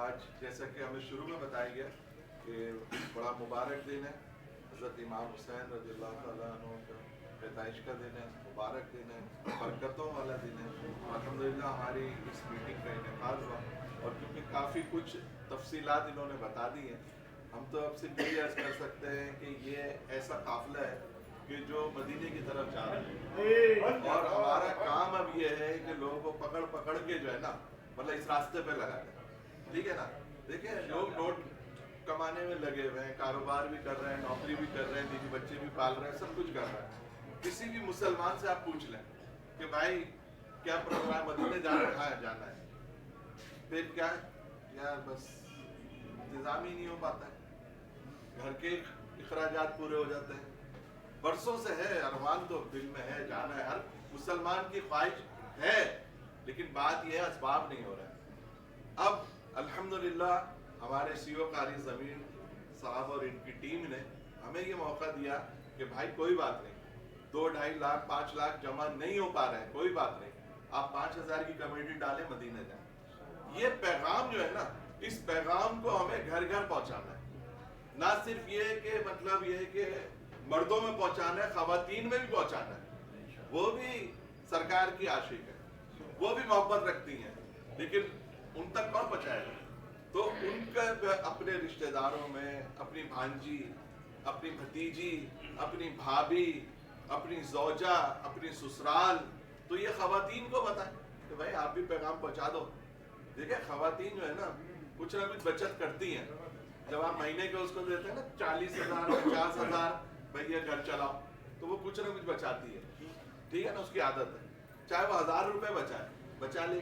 S2: آج جیسا کہ ہمیں شروع میں بتایا گیا کہ بڑا مبارک دن ہے. حضرت امام حسین رضی اللہ تعالیٰ عنہ کا پیدائش کا دن ہے، مبارک دن ہے، برکتوں والا دن ہے. الحمدللہ ہماری اس میٹنگ کا انعقاد ہوا، اور کیونکہ کافی کچھ تفصیلات انہوں نے بتا دی ہیں، ہم تو اب صرف یہ عرض کر سکتے ہیں کہ یہ ایسا قافلہ ہے کہ جو مدینے کی طرف جا رہا ہے، اور ہمارا کام اب یہ ہے کہ لوگوں کو پکڑ پکڑ کے جو ہے نا مطلب اس راستے پہ لگا دیں. ٹھیک ہے نا؟ دیکھیں لوگ نوٹ کمانے میں لگے ہوئے ہیں، کاروبار بھی کر رہے ہیں، نوکری بھی کر رہے ہیں، بیوی بچے بھی پال رہے ہیں، سب کچھ کر رہے ہیں. کسی بھی مسلمان سے آپ پوچھ لیں کہ بھائی کیا پروگرام مدینے جانا ہے، جانا ہے، फिर क्या है यार, बस इंतज़ाम ही नहीं हो पाता है, घर के इखराजात पूरे हो जाते हैं। बरसों से है, अरमान तो दिल में है, जाना है, हर मुसलमान की ख्वाहिश है, लेकिन बात यह है असबाब नहीं हो रहा है। अब अल्हम्दुलिल्लाह हमारे सीओ कारी ज़मीन साहब और इनकी टीम ने हमें ये मौका दिया कि भाई कोई बात नहीं, 2-2.5 लाख 5 लाख जमा नहीं हो पा रहे हैं, कोई बात नहीं, आप 5,000 की कमेटी डालें, मदीने जाएं। ये पैगाम जो है ना, इस पैगाम को हमें घर घर पहुंचाना है। ना सिर्फ ये कि मतलब ये कि मर्दों में पहुंचाना है, खवातीन में भी पहुंचाना है। वो भी सरकार की आशिक है, वो भी मोहब्बत रखती हैं, लेकिन उन तक कौन पहुंचाएगा? तो उनके अपने रिश्तेदारों में, अपनी भांजी, अपनी भतीजी, अपनी भाभी, अपनी जोजा, अपनी ससुराल, तो ये खवातीन को बताएं कि भाई आप भी पैगाम पहुंचा दो। देखिए खवातीन जो है ना कुछ बचत करती हैं। जब आप महीने के उसको देते हैं ना 40,000 50,000, भाई ये घर चलाओ, तो वो कुछ ना कुछ बचाती है, ठीक है ना, उसकी आदत है, चाहे वो 1,000 रुपए बचाए, बचा ले।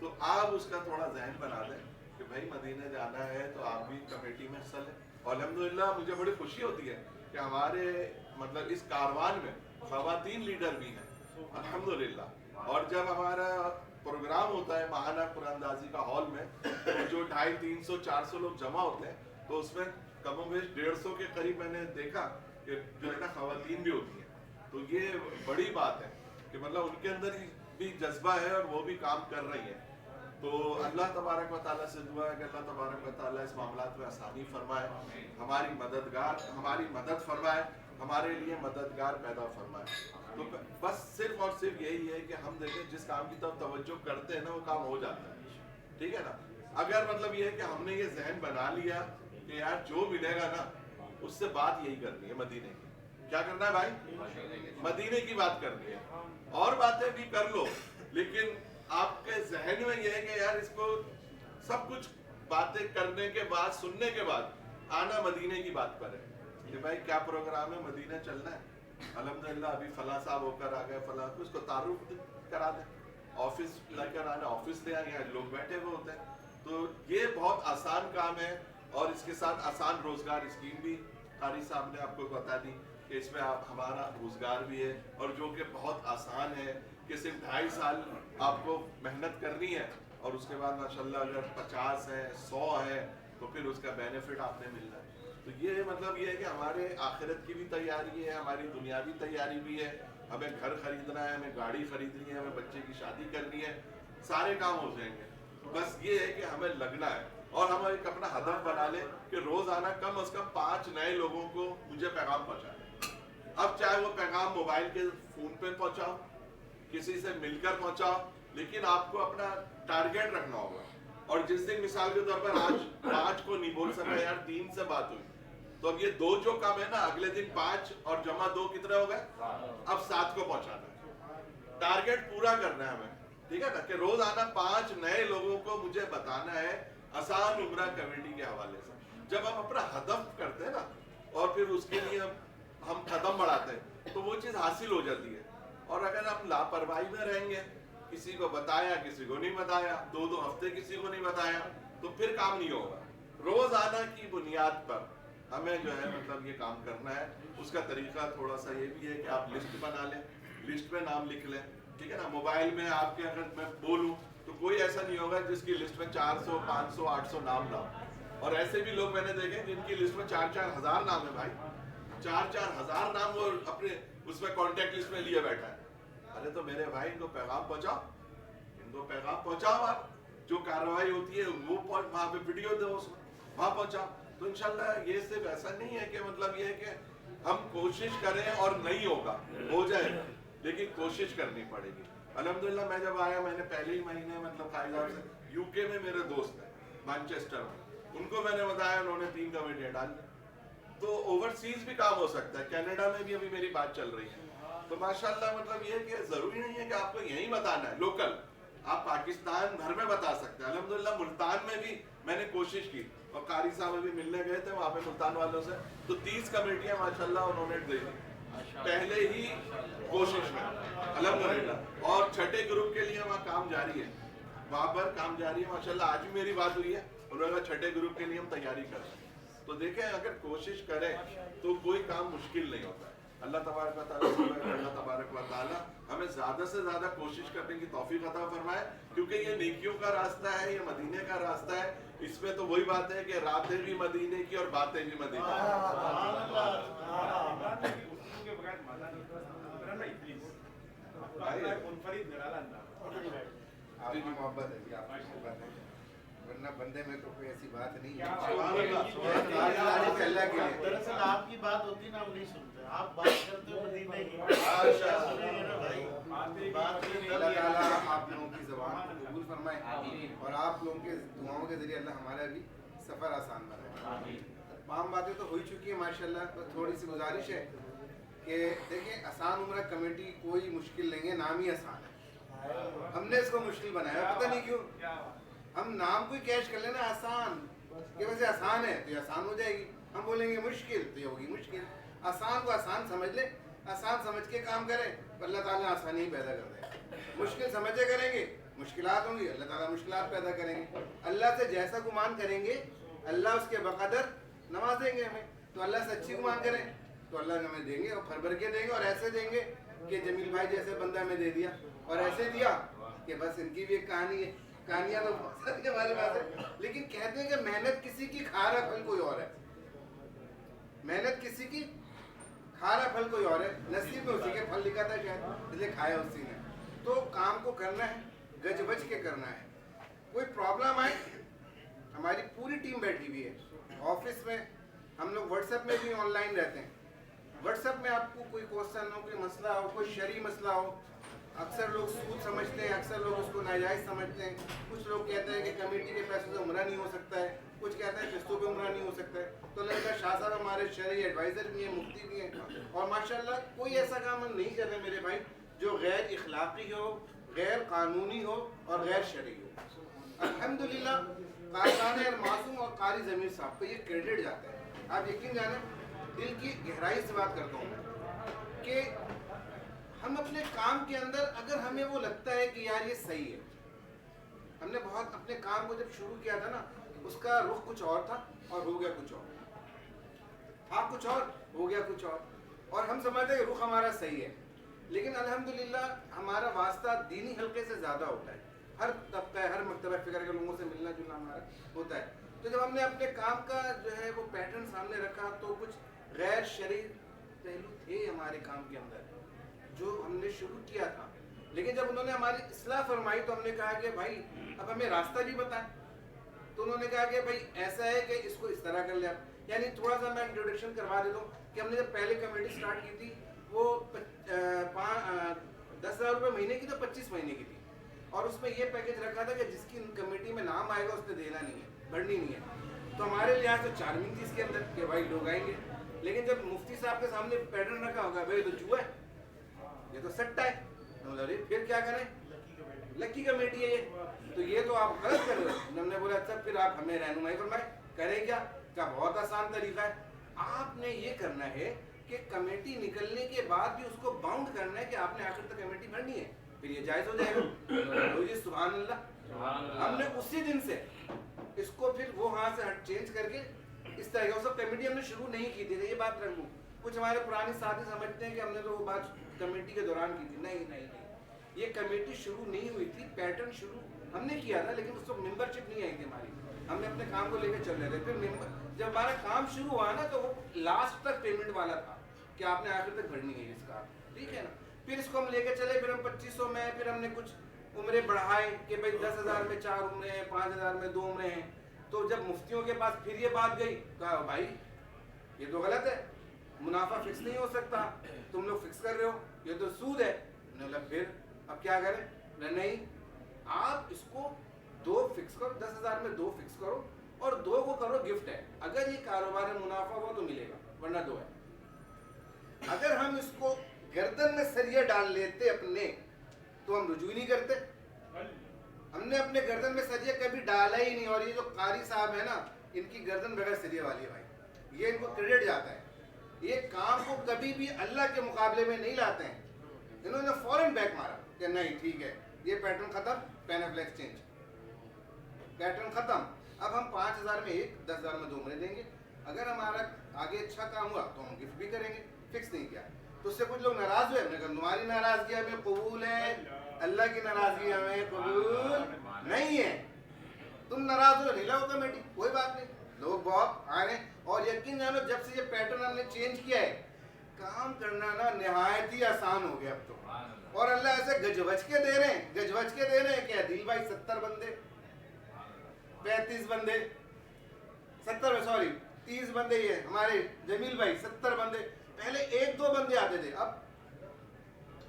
S2: तो आप उसका थोड़ा ज़हन बना दें कि भाई मदीने जाना है तो आप भी कमेटी में हिस्सा लें। और अल्हम्दुलिल्लाह मुझे बड़ी खुशी होती है कि हमारे मतलब इस कारवान में खवातीन लीडर भी हैं, अल्हम्दुलिल्लाह। और जब हमारा प्रोग्राम होता है महाना कुरानदाजी का हॉल में, तो जो 250, 300, 400 लोग जमा होते हैं, तो उसमें कमोबेश 150 के करीब मैंने देखा कि जो है ना खवातीन भी होती हैं। तो ये बड़ी बात है कि मतलब उनके अंदर भी जज्बा है और वो भी काम कर रही है। तो अल्लाह तबारक व तआला से दुआ है कि अल्लाह तबारक व तआला इस मामलात में आसानी फरमाए, हमारी मदद फरमाए, हमारे लिए मददगार पैदा फरमाए। तो बस सिर्फ और सिर्फ यही है कि हम देखें जिस काम की तरफ तवज्जो करते हैं ना वो काम हो जाता है, ठीक है ना। अगर मतलब ये है कि हमने ये जहन बना लिया कि यार जो मिलेगा ना उससे बात यही करनी है, मदीने की, क्या करना है भाई, मदीने की बात करनी है। और बातें भी कर लो, लेकिन आपके जहन में यह है कि यार इसको सब कुछ बातें करने के बाद, सुनने के बाद आना मदीने की बात पर है कि भाई क्या प्रोग्राम है, मदीने चलना है। अल्हम्दुलिल्लाह अभी फला साहब होकर आ गए, फला उसको तारुफ करा दें, ऑफिस लेकर आना, ऑफिस ले आए, लोग बैठे हुए होते हैं। तो ये बहुत आसान काम है और इसके साथ आसान रोजगार स्कीम भी कारी साहब ने आपको बता दी कि इसमें आप हमारा रोजगार भी है, और जो कि बहुत आसान है कि सिर्फ 2.5 साल आपको मेहनत करनी है और उसके बाद माशाल्लाह अगर 50 है 100 है तो फिर उसका बेनिफिट आपने मिलना है। तो ये मतलब ये है कि हमारे आखिरत की भी तैयारी है, हमारी दुनियावी तैयारी भी है, हमें घर खरीदना है, हमें गाड़ी खरीदनी है, हमें बच्चे की शादी करनी है, सारे काम हो जाएंगे। बस ये है कि हमें लगना है और हम एक अपना हदफ बना ले कि रोजाना कम से कम 5 नए लोगों को मुझे पैगाम पहुंचाए। अब चाहे वो पैगाम मोबाइल के फोन पे पहुंचाओ, किसी से मिलकर पहुंचाओ, लेकिन आपको अपना टारगेट रखना होगा। और जिस दिन मिसाल के तौर पर आज 5 को नहीं बोल सका यार 3 से बात हुई, तो अब ये 2 जो कम है ना, अगले दिन 5 और जमा 2 कितने हो गए, अब 7 को पहुंचाना है, टारगेट पूरा करना है हमें, ठीक है ना, कि रोज आना 5 नए लोगों को मुझे बताना है आसान उम्रा कमेटी के हवाले से। जब हम अपना हदफ करते हैं ना और फिर उसके लिए हम कदम बढ़ाते हैं तो वो चीज हासिल हो जाती है। और अगर हम लापरवाही में रहेंगे, किसी को बताया किसी को नहीं बताया, 2-2 हफ्ते किसी को नहीं बताया, तो फिर काम नहीं होगा। रोजाना की बुनियाद पर हमें जो है मतलब ये काम करना है। उसका तरीका थोड़ा सा ये भी है कि आप लिस्ट बना लें, लिस्ट में नाम लिख लें, ठीक है ना। मोबाइल में आपके अगर मैं बोलूं तो कोई ऐसा नहीं होगा जिसकी लिस्ट में 400, 500, 800 नाम ना हो। और ऐसे भी लोग मैंने देखे जिनकी लिस्ट में 4-4 हजार नाम है भाई, 4-4 हजार नाम वो अपने उसमें कॉन्टेक्ट लिस्ट में लिए बैठा है। अरे तो मेरे भाई इनको पैगाम पहुंचाओ, इनको पैगाम पहुंचाओ, आप जो कार्रवाई होती है वो वहाँ पे वीडियो दो, उसमें वहाँ पहुंचाओ। तो इंशाल्लाह ये सिर्फ ऐसा नहीं है कि मतलब ये है कि हम कोशिश करें और नहीं होगा, हो जाएगा, लेकिन कोशिश करनी पड़ेगी। अल्हम्दुलिल्लाह मैं जब आया मैंने पहले ही महीने मतलब कायदा से यूके में मेरे दोस्त हैं मैनचेस्टर में, उनको मैंने बताया, उन्होंने 3 कमेटियां डाली। तो ओवरसीज भी काम हो सकता है, कनाडा में भी अभी मेरी बात चल रही है। तो माशाल्लाह मतलब ये कि जरूरी नहीं है कि आपको यहीं बताना है, लोकल आप पाकिस्तान भर में बता सकते हैं। अल्हम्दुलिल्लाह मुल्तान में भी मैंने कोशिश की और कारी साहब भी मिलने गए थे वहाँ पे मुल्तान वालों से, तो 30 कमेटियां माशाल्लाह उन्होंने दे दी पहले ही कोशिश में, अल्हम्दुलिल्लाह। और छठे ग्रुप के लिए वहाँ काम जारी है। वहाँ पर काम जारी है माशाल्लाह। आज भी मेरी बात हुई है, उन्होंने कहा छठे ग्रुप के लिए हम तैयारी कर रहे हैं। तो देखें अगर कोशिश करें तो कोई काम मुश्किल नहीं होता है। अल्लाह तबारक व तआला से अल्लाह तबारक व तआला हमें ज़्यादा से ज़्यादा कोशिश करने की तौफीक अता फरमाए, क्योंकि ये नेकियों का रास्ता है, ये मदीने का रास्ता है। इसमें तो वही बात है कि रातें भी मदीने की और बातें भी मदीने की।
S3: इमरान की गुफ्तगू के बगैर मजा नहीं था। इमरान भाई प्लीज आपका मुनफरिद निराला अंदाज।
S6: आपकी मोहब्बत है जी, आपकी मोहब्बत है, वरना बंदे में तो कोई ऐसी बात नहीं
S3: क्या
S6: है।
S3: बात है?
S6: अल्लाह के लिए
S1: दरअसल आपकी बात होती ना, हम नहीं सुनते। आप बात करते हो मदीने की, सुनेंगे ना भाई, बात ये
S6: अल्लाह
S1: नहीं
S6: ताला
S1: है।
S6: आप लोगों की ज़बान को कबूल फरमाए और आप लोगों के दुआओं के ज़रिए अल्लाह हमारा भी सफ़र आसान बनाए। तमाम बातें तो हो ही चुकी है माशाल्लाह, बस थोड़ी सी गुजारिश है कि देखिए आसान उम्र कमेटी कोई मुश्किल नहीं है, नाम ही आसान है। हमने इसको मुश्किल बनाया, पता नहीं क्यों।
S3: क्या बात है?
S6: हम नाम को कैच कर लेना आसान, कि वैसे आसान है तो ये आसान हो जाएगी। हम बोलेंगे मुश्किल तो ये होगी मुश्किल। आसान को आसान समझ ले, आसान समझ के काम करें तो अल्लाह ताला आसानी ही पैदा कर देगा। मुश्किल समझ के करेंगे मुश्किलात होंगी, अल्लाह ताला मुश्किलात पैदा करेंगे। अल्लाह से जैसा गुमान करेंगे अल्लाह उसके बकदर नवाजेंगे हमें। तो अल्लाह से अच्छी गुमान करें तो अल्लाह हमें देंगे और भर भर के देंगे, और ऐसे देंगे कि जमील भाई जैसे बंदा हमें दे दिया और ऐसे दिया कि बस इनकी भी एक कहानी है। कहानियां तो बहुत सारी हमारे पास है, लेकिन कहते हैं कि मेहनत किसी की, खारा फल कोई और है। मेहनत किसी की, खारा फल कोई और है। नसीब में उसी के फल लिखा था शायद, इसलिए खाया उसी ने। तो काम को करना है, गज बज के करना है। कोई प्रॉब्लम आए, हमारी पूरी टीम बैठी हुई है ऑफिस में। हम लोग व्हाट्सएप में भी ऑनलाइन रहते हैं। व्हाट्सएप में आपको कोई क्वेश्चन हो, कोई मसला हो, कोई शरई मसला हो, अक्सर लोग सूद समझते हैं, अक्सर लोग उसको नाजायज़ समझते हैं। कुछ लोग कहते हैं कि कमेटी के पैसों से उम्रा नहीं हो सकता है, कुछ कहते हैं किस्तों पे उम्रा नहीं हो सकता है। तो लगता है शाह साहब हमारे शरई एडवाइज़र भी हैं, मुफ्ती भी हैं, और माशाल्लाह कोई ऐसा काम हम नहीं कर रहे मेरे भाई जो गैर इखलाकी हो, गैर कानूनी हो और गैर शरई हो। अल्हम्दुलिल्लाह कारखाने और मासूम और कारी ज़मीर साहब को ये क्रेडिट जाता है। आप यकीन जाने, दिल की गहराई से बात करता हूँ मैं कि हम अपने काम के अंदर अगर हमें वो लगता है कि यार ये सही है, हमने बहुत अपने काम को जब शुरू किया था ना, उसका रुख कुछ और था और हो गया कुछ और, था कुछ और हो गया कुछ और हम समझते हैं कि रुख हमारा सही है। लेकिन अल्हम्दुलिल्लाह हमारा वास्ता दीनी हल्के से ज़्यादा होता है। हर तबका, हर मकतबा फ़िक्र के लोगों से मिलना जुलना हमारा होता है। तो जब हमने अपने काम का जो है वो पैटर्न सामने रखा, तो कुछ गैर शरई पहलू थे हमारे काम के अंदर जो हमने शुरू किया था। लेकिन जब उन्होंने हमारी इस्लाह फरमाई तो हमने कहा कि भाई अब हमें रास्ता भी बताएं। तो उन्होंने कहा कि भाई ऐसा है कि इसको इस तरह कर ले आप। यानी थोड़ा सा मैं इंट्रोडक्शन करवा देता हूँ कि हमने जब पहले कमेटी स्टार्ट की थी वो 10,000 रुपये महीने की, तो 25 महीने की थी, और उसमें ये पैकेज रखा था कि जिसकी कमेटी में नाम आएगा उसने देना नहीं है, भरनी नहीं है। तो हमारे लिहाज से चार्मिंग थी इसके अंदर कि भाई लोग आएंगे। लेकिन जब मुफ्ती साहब के सामने पैटर्न रखा होगा, भाई तो जुआ है, ये तो सट्टा है, अरे फिर क्या करें, लकी कमेटी है ये, तो ये तो आप गलत कर रहे हो। हमने बोला अच्छा फिर आप हमें रहनुमाई फरमाए, करें क्या? बहुत आसान तरीका है। आपने ये करना है कि कमेटी निकलने के बाद भी उसको बाउंड करना है कि आपने आखिर तक कमेटी भरनी है, फिर ये जायज़ हो जाएगा। सुभान अल्लाह। हमने उसी दिन से इसको फिर वो वहाँ से चेंज करके इस तरह सब कमेटी हमने शुरू नहीं की थी। ये बात रखूँ, कुछ हमारे पुराने साथी समझते हैं कि हमने तो वो बात कमेटी के दौरान की थी। नहीं नहीं नहीं, ये कमेटी शुरू नहीं हुई थी, पैटर्न शुरू हमने किया था, लेकिन उसको मेंबरशिप नहीं आई थी हमारी। हमने अपने काम को लेकर चल रहे थे। फिर मेंबर जब हमारा काम शुरू हुआ ना, तो वो लास्ट तक पेमेंट वाला था कि आपने आखिर तक भरनी है इसका, ठीक है ना। फिर इसको हम लेकर चले, फिर हम 2500 में, फिर हमने कुछ उम्रे बढ़ाए कि भाई 10,000 में 4 उम्रे हैं, 5,000 में 2 उम्रे हैं। तो जब मुफ्तियों के पास फिर ये बात गई, कहा भाई ये तो गलत है, मुनाफा फिक्स नहीं हो सकता, तुम लोग फिक्स कर रहे हो, ये तो सूद है। बोला फिर अब क्या करें? नहीं, आप इसको 2 फिक्स करो, 10,000 में 2 फिक्स करो और 2 को करो गिफ्ट है। अगर ये कारोबार में मुनाफा हुआ तो मिलेगा, वरना 2 है। अगर हम इसको गर्दन में सरिया डाल लेते अपने, तो हम रुजू ही नहीं करते। हमने अपने गर्दन में सरिया कभी डाला ही नहीं। और ये जो कारी साहब है ना, इनकी गर्दन बगैर सरिया वाली है भाई, ये इनको क्रेडिट जाता है। ये काम को कभी भी अल्लाह के मुकाबले में नहीं लाते हैं। इन्होंने फौरन बैक मारा कि नहीं ठीक है, ये पैटर्न खत्म, पेन ऑफ एक्सचेंज, पैटर्न खत्म। अब हम 5000 में एक, 10,000 में 2 महीने देंगे। अगर हमारा आगे अच्छा काम हुआ तो हम गिफ्ट भी करेंगे, फिक्स नहीं किया। तो उससे कुछ लोग नाराज हुए, हमने कहा तुम्हारी नाराजगी हमें कबूल है, अल्लाह की नाराजगी हमें कबूल नहीं है। तुम नाराज हो, नहीं लाओ कमेटी, कोई बात नहीं। लोग बहुत आ रहे हैं और यकीन जानो जब से ये पैटर्न हमने चेंज किया है, काम करना ना निहायत ही आसान हो गया अब तो। और अल्लाह ऐसे गजवज के दे रहे हैं, गजवज के दे रहे हैं। क्या दिल भाई 70 बंदे, 35 बंदे, 70 सॉरी 30 बंदे, ये हमारे जमील भाई 70 बंदे। पहले 1-2 बंदे आते थे, अब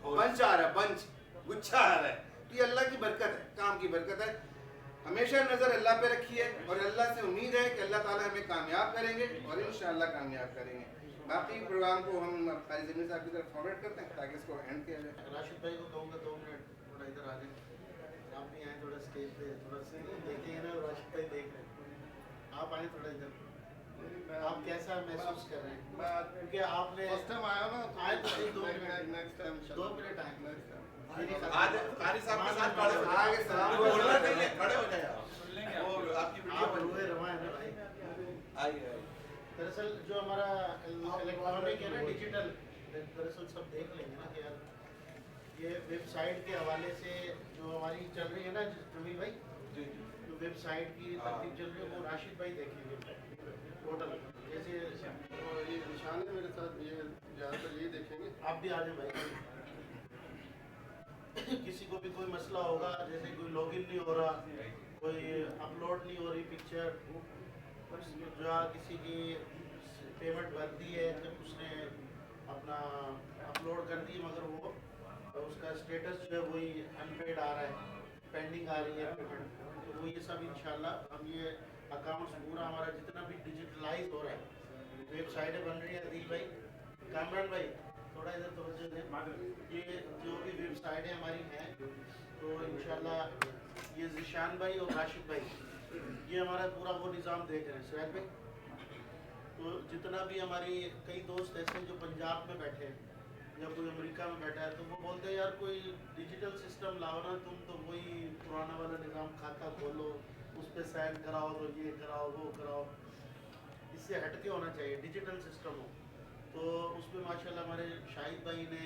S6: बंच आ रहा है, बंच, गुच्छा आ रहा है। तो ये अल्लाह की बरकत है, काम की बरकत है। हमेशा नजर अल्लाह पे रखी है और अल्लाह से उम्मीद है कि अल्लाह ताला हमें कामयाब करेंगे और इंशाअल्लाह कामयाब करेंगे। बाकी प्रोग्राम को हम कारी जमीन साहब की तरफ फॉरवर्ड करते हैं ताकि इसको एंड किया जाए।
S1: राशिद भाई को कहूँगा 2 मिनट थोड़ा इधर आ जाए, आप भी आए थोड़ा स्टेज पे, थोड़ा देखेंगे ना राशिद भाई देख रहे हैं, आप आए थोड़ा इधर। आप कैसा महसूस कर रहे हैं? क्योंकि आपने
S7: फर्स्ट टाइम आया ना,
S1: आए तो सही 2 मिनट,
S7: नेक्स्ट टाइम
S1: 2 मिनट आए।
S2: आज कारी साहब के साथ खड़े हो जाए।
S6: आगे सलाम
S2: बोलना नहीं है, खड़े हो जाए आप। वो आपकी वीडियो
S1: आप
S2: बन
S1: हुए रवा है ना भाई।
S2: आइए।
S1: दरअसल जो हमारा इलेक्ट्रॉनिक है ना, डिजिटल, दरअसल सब देख लेंगे ना कि यार ये वेबसाइट के हवाले से जो हमारी चल रही है ना जमील भाई,
S2: जी
S1: जो वेबसाइट की तरतीब चल रही है वो राशिद भाई देखेंगे टोटल। जैसे
S7: तो ये निशान है मेरे साथ, ये ज़्यादातर यही देखेंगे।
S1: आप भी आ जाए भाई। किसी को भी कोई मसला होगा, जैसे कोई लॉगिन नहीं हो रहा, कोई अपलोड नहीं हो रही पिक्चर, जो किसी की पेमेंट भर दी है जब उसने अपना अपलोड कर दी मगर वो उसका स्टेटस जो है वही अनपेड आ रहा है, पेंडिंग आ रही है पेमेंट, तो वो ये सब इंशाल्लाह हम ये अकाउंट्स पूरा हमारा जितना भी डिजिटलाइज हो रहा है, वेबसाइटें बन रही है। अदील भाई, कामरान भाई थोड़ा इधर तवज्जो दें। ये जो भी वेबसाइटें हमारी हैं तो इंशाल्लाह ये ज़िशान भाई और राशिद भाई ये हमारा पूरा वो निज़ाम देख रहे हैं। सुहैल भाई, तो जितना भी हमारी कई दोस्त ऐसे जो पंजाब में बैठे हैं या कोई अमेरिका में बैठा है, तो वो बोलते हैं यार कोई डिजिटल सिस्टम लाओ ना, तुम तो वही पुराना वाला निज़ाम, खाता खोलो उस पर साइन कराओ, तो ये कराओ वो कराओ, इससे हट के होना चाहिए, डिजिटल सिस्टम हो। तो उसमें माशाल्लाह हमारे शाहिद भाई ने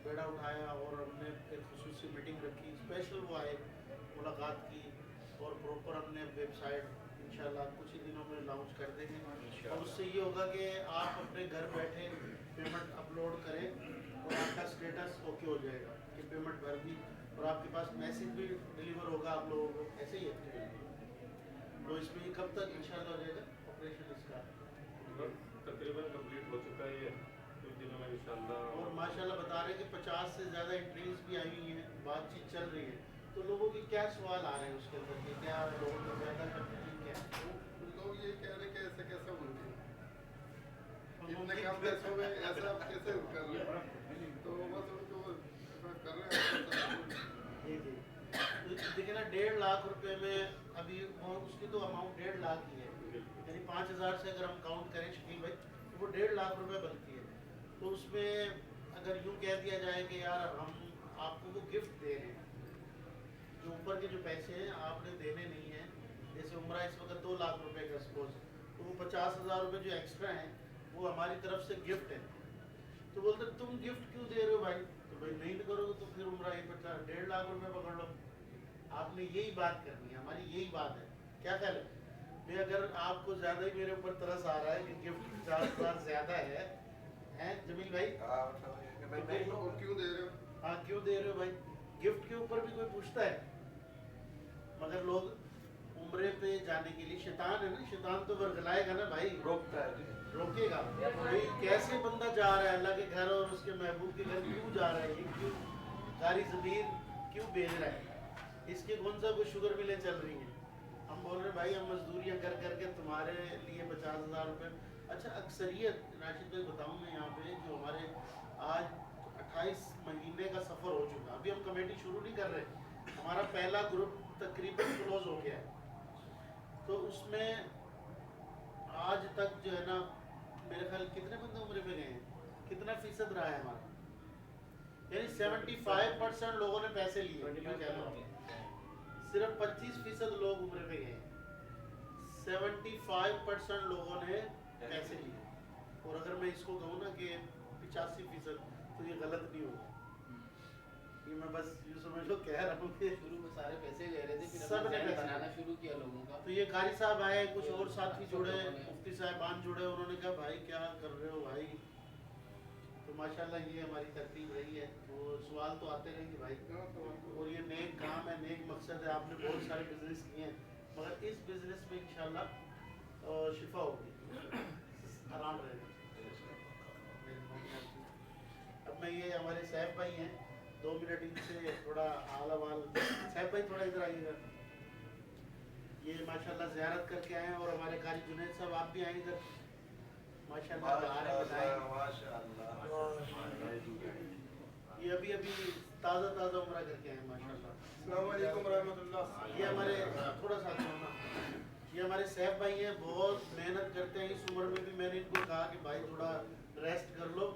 S1: बेड़ा उठाया और हमने एक खुसूसी मीटिंग रखी, स्पेशल वो आए, मुलाकात की और प्रॉपर हमने वेबसाइट इंशाल्लाह कुछ ही दिनों में लॉन्च कर देंगे। और उससे ये होगा कि आप अपने घर बैठे पेमेंट अपलोड करें और आपका स्टेटस ओके हो जाएगा कि पेमेंट भर दी, और आपके पास मैसेज भी डिलीवर होगा आप लोगों को, ऐसे ही है। तो इसमें कब तक इंशाल्लाह हो जाएगा ऑपरेशन इसका?
S3: तकरीबन कंप्लीट हो चुका है ये कुछ दिनों में इंशाल्लाह।
S1: और माशाल्लाह बता रहे हैं कि 50 से ज़्यादा एंट्रीज भी आई हुई हैं, बातचीत चल रही है। तो लोगों के क्या सवाल आ रहे हैं उसके अंदर कि क्या लोगों को ज़्यादा कंफ्यूजन क्या है?
S7: लोग ये कह रहे कि ऐसे कैसे होंगे, इतने कम पैसों में ऐसा कैसे कर रहे हैं, तो बस उनको ऐसा कर रहे हैं।
S1: जी जी, तो देखिए ना 1.5 लाख रुपए में अभी वो उसकी तो अमाउंट 1.5 लाख ही है, यानी 5,000 से अगर हम काउंट करें शकील भाई तो वो 1.5 लाख रुपए बनती है। तो उसमें अगर यूँ कह दिया जाए कि यार हम आपको वो गिफ्ट दे रहे हैं, जो ऊपर के जो पैसे हैं आपने देने नहीं हैं, जैसे उम्रा इस वक्त 2 लाख रुपए का सपोज, तो वो 50,000 रुपये जो एक्स्ट्रा हैं वो हमारी तरफ से गिफ्ट है। तो बोलते तुम गिफ्ट क्यों दे रहे हो भाई? तो भाई नहीं करोगे तो फिर उम्रा 1.5 लाख रुपए पकड़ लो। आपने यही बात करनी है, हमारी यही बात है। क्या ख्याल है भाई? अगर आपको ज़्यादा ही मेरे ऊपर तरस आ रहा है कि गिफ्ट 50,000 ज़्यादा है जमील भाई?
S7: और क्यों दे रहे हो?
S1: हाँ क्यों दे रहे हो भाई? गिफ्ट के ऊपर भी कोई पूछता है? मगर लोग उम्रे पे जाने के लिए, शैतान है ना, शैतान तो वर्गलाएगा ना भाई,
S2: रोकता है जी,
S1: रोकेगा भाई। कैसे बंदा जा रहा है अल्लाह के घर और उसके महबूब के घर, क्यों जा रहा है, ये क्यों कारी ज़मीर क्यों भेज रहा है? इसके कौन सा कोई शुगर मिलें चल रही हैं? हम बोल रहे हैं भाई हम मजदूरियाँ कर करके तुम्हारे लिए 50,000 रुपये। अच्छा अक्सरियत राशिद भाई बताऊँ मैं यहाँ पे, जो हमारे आज 28 महीने का सफ़र हो चुका, अभी हम कमेटी शुरू नहीं कर रहे, हमारा पहला ग्रुप तकरीबन क्लोज हो गया है। तो उसमें आज तक जो है ना मेरे ख्याल कितने बंदे उम्र में गए हैं, कितना फीसद रहा है हमारा, यानी 75% लोगों ने पैसे लिए, 75% صرف 25% لوگ عمرے پہ گئے, 75% لوگوں نے پیسے لیے. اور اگر میں اس کو کہوں نا کہ 85% تو یہ غلط نہیں ہوگا. یہ میں بس یوں سمجھ لو کہہ رہا ہوں کہ
S4: شروع میں سارے پیسے لے رہے تھے, پھر
S1: سب نے
S4: اپنا
S1: پیسے
S4: بنانا شروع کیا لوگوں کا.
S1: تو یہ قاری صاحب آئے, کچھ اور ساتھی جڑے, مفتی صاحبان جڑے, انہوں نے کہا بھائی کیا کر رہے ہو بھائی. تو ماشاءاللہ یہ ہماری ترتیب رہی ہے. تو سوال تو آتے رہیں گے بھائی, اور یہ نیک کام ہے, نیک مقصد ہے. آپ نے بہت سارے بزنس کیے ہیں, مگر اس بزنس میں انشاءاللہ شفا ہوگی, آرام رہے گا. اب میں یہ ہمارے صاحب بھائی ہیں, 2 منٹ ان سے تھوڑا حال احوال. صاحب بھائی تھوڑا ادھر آئیے گا. یہ ماشاءاللہ زیارت کر کے آئے ہیں, اور ہمارے قاری جنید صاحب آپ بھی آئیں ادھر. ماشاءاللہ یہ ابھی تازہ عمرہ کر کے آئے ہیں ماشاءاللہ.
S7: السلام علیکم ورحمۃ اللہ.
S1: یہ ہمارے تھوڑا سا سننا, یہ ہمارے صاحب بھائی ہیں, بہت محنت کرتے ہیں. اس عمر میں بھی میں نے ان کو کہا کہ بھائی تھوڑا ریسٹ کر لو.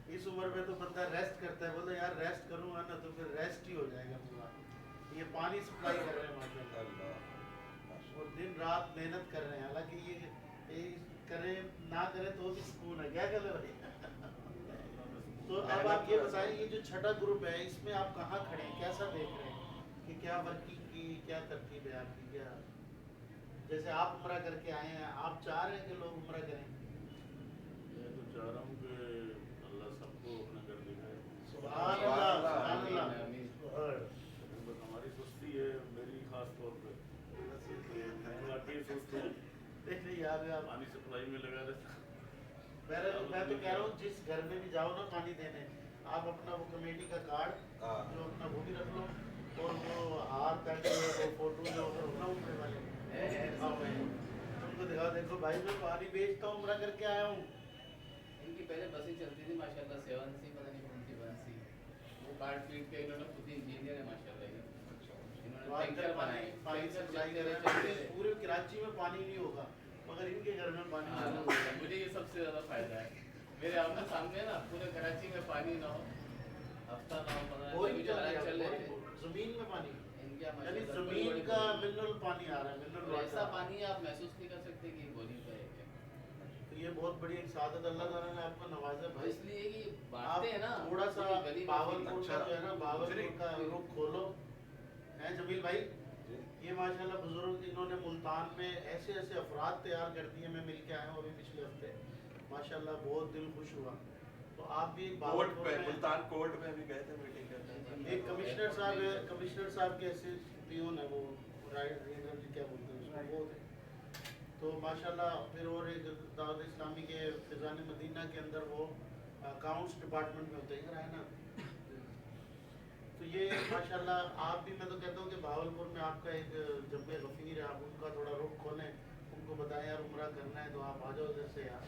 S1: اس عمر میں تو بندہ ریسٹ کرتا ہے, بولتا یار ریسٹ کروں گا نا تو پھر ریسٹ ہی ہو جائے گا پورا. یہ پانی سپلائی کر رہے ہیں ماشاءاللہ, اور دن رات محنت کر رہے ہیں. حالانکہ یہ کریں نہ کریں تو بھی سکون ہے. کیا کر رہے بھائی؟ تو اب آپ یہ بتائیں, یہ جو چھٹا گروپ ہے اس میں آپ کہاں کھڑے ہیں, کیسا دیکھ رہے ہیں کہ کیا ورکنگ کی, کیا ترتیب ہے آپ کی؟ کیا جیسے آپ عمرہ کر کے آئے ہیں, آپ چاہ رہے ہیں کہ لوگ عمرہ کریں؟
S8: میں تو چاہ رہا ہوں کہ اللہ سب کو اپنا گھر دکھائے.
S1: سبحان اللہ, سبحان اللہ.
S8: بس ہماری سستی ہے, میری خاص طور پہ میں واقعی سست ہوں, پانی سپلائی میں لگا رہتا.
S1: میں تو کہہ رہا ہوں جس گھر میں بھی جاؤ نا پانی دینے, آپ اپنا وہ کمیٹی کا کارڈ جو اپنا وہ بھی رکھ لو, اور وہ ہاتھ کر کے وہ فوٹو جو ہونا عمرے والے ان کو دکھاؤ, دیکھو بھائی میں پانی بیچتا ہوں, عمرہ کر کے آیا ہوں.
S4: ان کی پہلے بسیں چلتی تھی ماشاءاللہ, 7C پتہ نہیں کون سی 1C, وہ کارڈ پیٹ کے انہوں نے خود ہی انجینئر ہے ماشاءاللہ. انہوں نے ٹینکر بنائے,
S1: پانی سپلائی کر رہے ہیں. پورے کراچی میں پانی نہیں ہوگا مگر ان کے گھر میں پانی ہوگا.
S4: مجھے یہ سب سے زیادہ فائدہ ہے. میرے آمنے سامنے نا پورے کراچی میں پانی نہ ہو, ہفتہ نہ ہو, 15 دن چل رہے تھے.
S1: زمین میں پانی,
S4: ان کے
S1: یعنی زمین کا منرل پانی آ رہا ہے, منرل
S4: ایسا پانی آپ محسوس نہیں کر سکتے کہ بوری کا ہے.
S1: تو یہ بہت بڑی ایک سعادت اللہ تعالیٰ نے آپ کو نوازا بھائی.
S4: اس لیے کہ
S1: آپ
S4: بانٹتے ہیں نا
S1: تھوڑا سا
S4: گلی
S1: باولپور کا جو ہے نا, باولپور کا رخ کھولو. ہیں جمیل بھائی, یہ ماشاءاللہ بزرگ انہوں نے ملتان میں ایسے ایسے افراد تیار کر دیے. میں مل کے آیا ہوں ابھی پچھلے ہفتے, ماشاءاللہ بہت دل خوش ہوا. تو آپ بھی
S2: کوٹ پہ, ملتان کوٹ میں بھی گئے تھے میٹنگ کرنے.
S1: ایک کمشنر صاحب ہے, کمشنر صاحب کے ایسے پیون ہے, وہ کیا بولتے ہیں اس کو, وہ تھے. تو ماشاءاللہ پھر اور ایک دعوت اسلامی کے فیضان مدینہ کے اندر وہ اکاؤنٹس ڈپارٹمنٹ میں ہوتے ہیں نا. تو یہ ماشاءاللہ آپ بھی, میں تو کہتا ہوں کہ بہاولپور میں آپ کا ایک جنب غفیر ہے, آپ ان کا تھوڑا رخ کھولیں, ان کو بتائیں یار عمرہ کرنا ہے تو آپ آ جاؤ ادھر سے یار.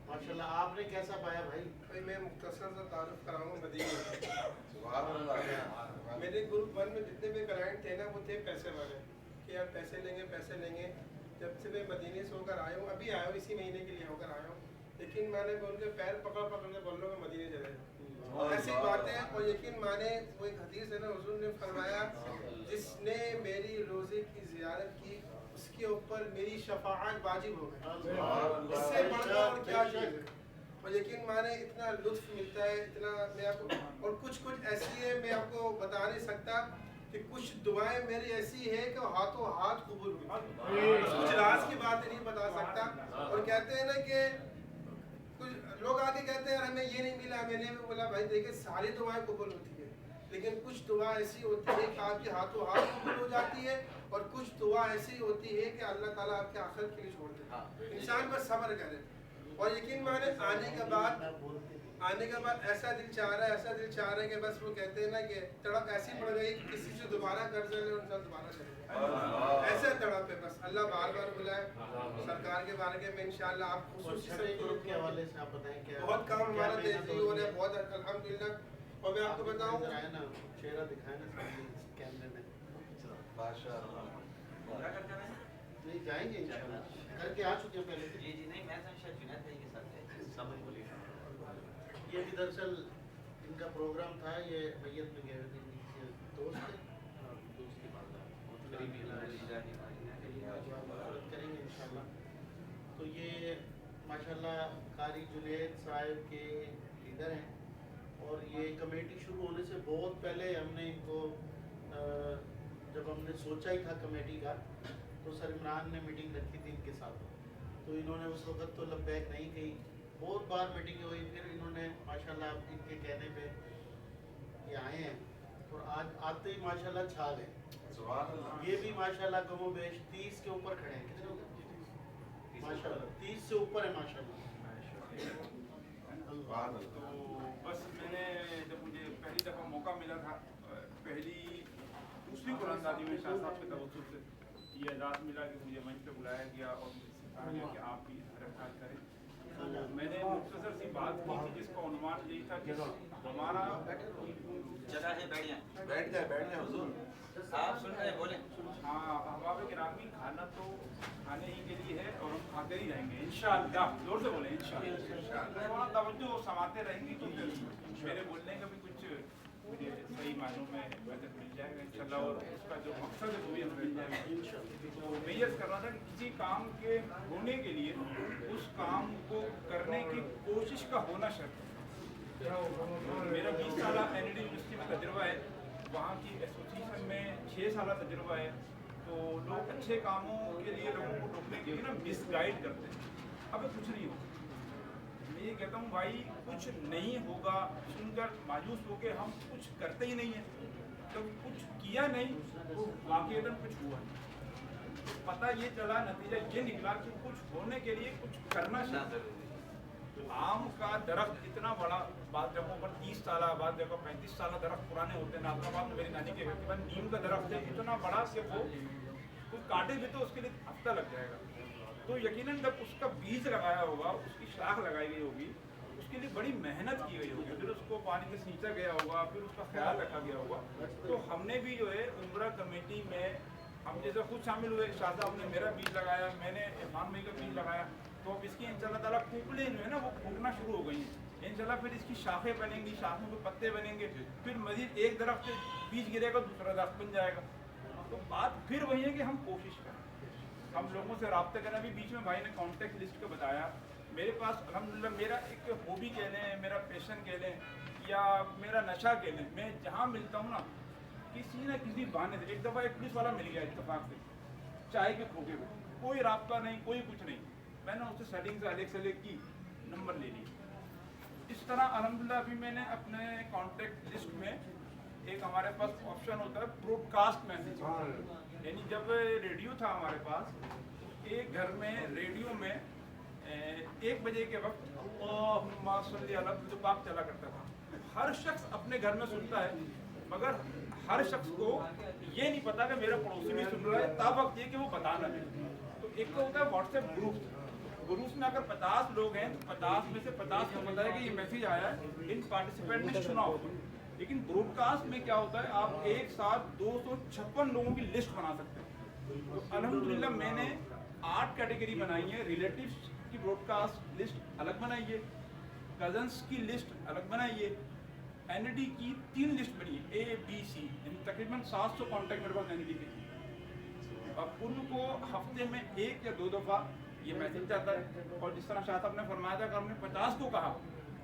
S1: ماشاءاللہ آپ نے کیسا پایا بھائی؟
S7: بھائی میں مختصر سا تعارف کراؤں مدینہ.
S2: سبحان اللہ.
S7: میرے گروپ 1 میں جتنے بھی کلائنٹ تھے نا, وہ تھے پیسے والے, کہ یار پیسے لیں گے. جب سے میں مدینے سے ہو کر آیا ہوں, ابھی آیا ہوں, اسی مہینے کے لیے ہو کر آیا ہوں, لیکن میں نے ان کے پیر پکڑ کے بول رہا ہوں کہ مدینے چلے جاؤ. ایسی بات ہے. اور یقین مانے, وہ ایک حدیث ہے نا, حضور نے فرمایا جس نے میری روزے کی زیارت کی اس کے اوپر میری شفاعت واجب ہو گئی. اس سے بڑھ کر اور کیا چیز ہے. اور یقین مانے اتنا لطف ملتا ہے, اتنا میں آپ کو, اور کچھ ایسی ہے میں آپ کو بتا نہیں سکتا کہ کچھ دعائیں میری ایسی ہے کہ ہاتھوں ہاتھ قبول ہوئی. کچھ راز کی باتیں نہیں بتا سکتا. اور کہتے ہیں نا کہ کچھ لوگ آگے کہتے ہیں ہمیں یہ نہیں ملا, میں نے بولا بھائی دیکھیں ساری دعائیں قبول ہوتی ہے, لیکن کچھ دعا ایسی ہوتی ہے کہ آپ کے ہاتھوں ہاتھ قبول ہو جاتی ہے, اور کچھ دعا ایسی ہوتی ہے کہ اللہ تعالیٰ آپ کے آخرت کے لیے چھوڑ دیتا ہے. انسان پر صبر کرے. اور یقین مانے آنے کے بعد ایسا دل چاہ رہا ہے کہ بس وہ کہتے ہیں نا کہ تڑپ ایسی پڑ گئی کہ کسی سے دوبارہ قرض لے اور دوبارہ چلے جائے. ایسے تڑپ ہے بس. اللہ بار بار بلائے. سرکار کے بارے میں انشاءاللہ آپ خصوصی
S1: گروپ کے حوالے سے آپ بتائیں کیا
S7: بہت کام ہمارا دیسی ہو رہا ہے, بہت الحمدللہ. اور میں آپ کو بتاؤں
S1: چہرہ دکھائیں نا کیمرے میں.
S2: ماشاءاللہ.
S1: نہیں جائیں گے انشاءاللہ, کر کے آ چکے ہیں پہلے.
S5: جی نہیں, میں شاید جنید بھائی کے ساتھ ہے, سمجھ بولیے.
S1: یہ بھی دراصل ان کا پروگرام تھا, یہ میت میں گئے ہوئے تھے, دوست تھے, دوست کی بات ہے. मदद करेंगे इंशाल्लाह। तो ये माशाल्लाह कारी जुनेद साहब के लीडर हैं, और ये कमेटी शुरू होने से बहुत पहले हमने इनको जब हमने सोचा ही था कमेटी का, तो सर इमरान ने मीटिंग रखी थी इनके साथ, तो इन्होंने उस वक्त तो लबैक नहीं कही, बहुत बार मीटिंग हुई, फिर इन्होंने माशाल्लाह इनके कहने पे ये आए हैं, और आज आते ही माशाल्लाह छा गए। ये भी माशाल्लाह कमो बेश 30 के ऊपर खड़े हैं। कितने हो गए? माशाल्लाह 30 से ऊपर है माशाल्लाह।
S3: तो बस मैंने जब मुझे पहली दफ़ा मौका मिला था, दूसरी कुरानदादी में शाह साहब के तवज्जुह से ये एजाज़ मिला कि मुझे मंच पे बुलाया गया और मुझसे कहा गया कि आप भी हरकत करें। तो मैंने मुख्तसर सी बात की थी जिसका अनुमान यही था कि हमारा
S5: जगह है,
S2: बैठ जाए हुजूर।
S5: आप सुन रहे हैं, बोले।
S3: हाँ, अहबाब गिरामी, खाना तो खाने ही के लिए है और हम खाते ही रहेंगे इंशाअल्लाह। जोर से बोले इंशाअल्लाह। थोड़ा तवज्जो समाते रहेंगे क्योंकि मेरे बोलने का भी कुछ मुझे सही मायनों में बेहतर मिल जाएगा इंशाअल्लाह, और उसका जो मकसद है वो भी हमें मिल जाएगा। तो मैं ये कर रहा था कि किसी काम के होने के लिए उस काम को करने की कोशिश का होना शर्त है। मेरा 20 साल NLD यूनिवर्सिटी में तजुर्बा है, वहाँ की एसोसिएशन में 6 साल तजुर्बा है। तो लोग अच्छे कामों के लिए लोगों को रोकने के लिए ना मिसगाइड करते हैं। अब कुछ नहीं होगा, मैं ये कहता हूँ भाई कुछ नहीं होगा सुनकर मायूस होकर हम कुछ करते ही नहीं है। तो कुछ किया नहीं तो वाकईतन कुछ हुआ नहीं। तो पता ये चला, नतीजा ये निकला कि कुछ होने के लिए कुछ करना चाहिए। आम का दरख्त इतना बड़ा, बाद जगहों पर 30 साल, बाद जगह 35 साल दरख्त पुराने होते हैं। नाजराबाद में मेरी नानी के घर के बाद नीम का दरख्त है, इतना बड़ा कि वो कुछ काटे भी तो उसके लिए हफ्ता लग जाएगा। तो यकीनन जब उसका बीज लगाया होगा, उसकी शाख लगाई गई होगी, उसके लिए बड़ी मेहनत की गई होगी, फिर उसको पानी में सींचा गया होगा, फिर उसका ख्याल रखा गया होगा। तो हमने भी जो है उम्रा कमेटी में हम जैसे खुद शामिल हुए, शाह साहब ने मेरा बीज लगाया, मैंने इरफान भाई का बीज लगाया, तो अब इसकी इंशाल्लाह ताला फूकलें जो है ना वो फूकना शुरू हो गई हैं इंशाल्लाह। फिर इसकी शाखें बनेंगी, शाखों के पत्ते बनेंगे, फिर मजीद एक दरख्त से बीज गिरेगा, दूसरा दरख्त बन जाएगा। तो बात फिर वही है कि हम कोशिश करें, हम लोगों से रब्ता करें। अभी बीच में भाई ने कॉन्टेक्ट लिस्ट का बताया, मेरे पास अल्हम्दुलिल्लाह मेरा एक हॉबी कह लें, मेरा पैशन कह लें, या मेरा नशा कह लें, मैं जहाँ मिलता हूँ ना किसी न किसी बहाने से, एक दफ़ा एक पुलिस वाला मिल गया इत्तेफाक से चाय के खोखे में, कोई रब्ता नहीं, कोई कुछ नहीं, मैंने उससे सेटिंग से अलग की, नंबर ले लिया। इस तरह अल्हम्दुलिल्लाह अभी मैंने अपने कॉन्टेक्ट लिस्ट में एक हमारे पास ऑप्शन होता है ब्रॉडकास्ट मैसेज, यानी जब रेडियो था हमारे पास, एक घर में रेडियो में 1 बजे के वक्त अल्लाहुम्मा सल्ली अला तो पाक चला करता था। हर शख्स अपने घर में सुनता है, मगर हर शख्स को ये नहीं पता कि मेरा पड़ोसी भी सुन रहा है, तब वक्त ये कि वो बताना है। तो एक तो होता है व्हाट्सएप ग्रुप्स में अगर 50 लोग हैं तो 50 में से 50 को पता है कि ये मैसेज आया है, इन पार्टिसिपेंट ने सुना होगा। लेकिन ब्रॉडकास्ट में क्या होता है, आप एक साथ 256 लोगों की लिस्ट बना सकते हैं। तो अल्हम्दुलिल्लाह मैंने 8 कैटेगरी बनाई है। रिलेटिव्स की ब्रॉडकास्ट लिस्ट अलग बनाई है, कजन्स की लिस्ट अलग बनाई है, NLD की 3 लिस्ट बनी है, ABC, तकरीबन 700 कॉन्टैक्ट मेरे पास NLD के। अब उनको हफ्ते में 1 या 2 दफ़ा ये मैसेज जाता है, और जिस तरह शाह साहब ने फरमाया था कि हमने 50 को कहा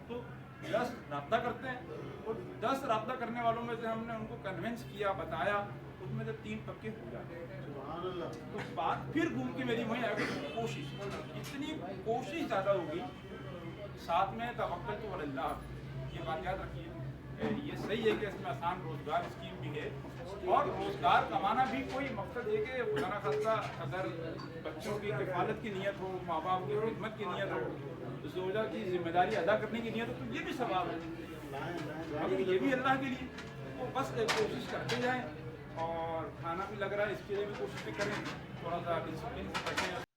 S3: तो 10 रब्ता करते हैं, और 10 रब्ता करने वालों में से हमने उनको कन्विंस किया, बताया, उसमें से 3 पक्के हो जाते हैं। तो बात फिर घूम के मेरी वहीं आ गई, कोशिश, इतनी कोशिश ज़्यादा होगी, साथ में तवक्कुल तो अल्लाह, ये बात याद रखिए। ये सही है कि इसमें आसान रोज़गार स्कीम भी है, और रोज़गार कमाना भी कोई मकसद है कि खुदा न खास्ता अगर बच्चों की किफ़ालत की नीयत हो, माँ बाप की खिदमत की नीयत हो, ज़ौजा की जिम्मेदारी अदा करने की नीयत हो, तो ये भी सवाब है, मगर ये भी अल्लाह के लिए। तो बस कोशिश करते जाएँ, और खाना भी लग रहा है इसके लिए भी कोशिश करें, थोड़ा सा डिसिप्लिन से रखें।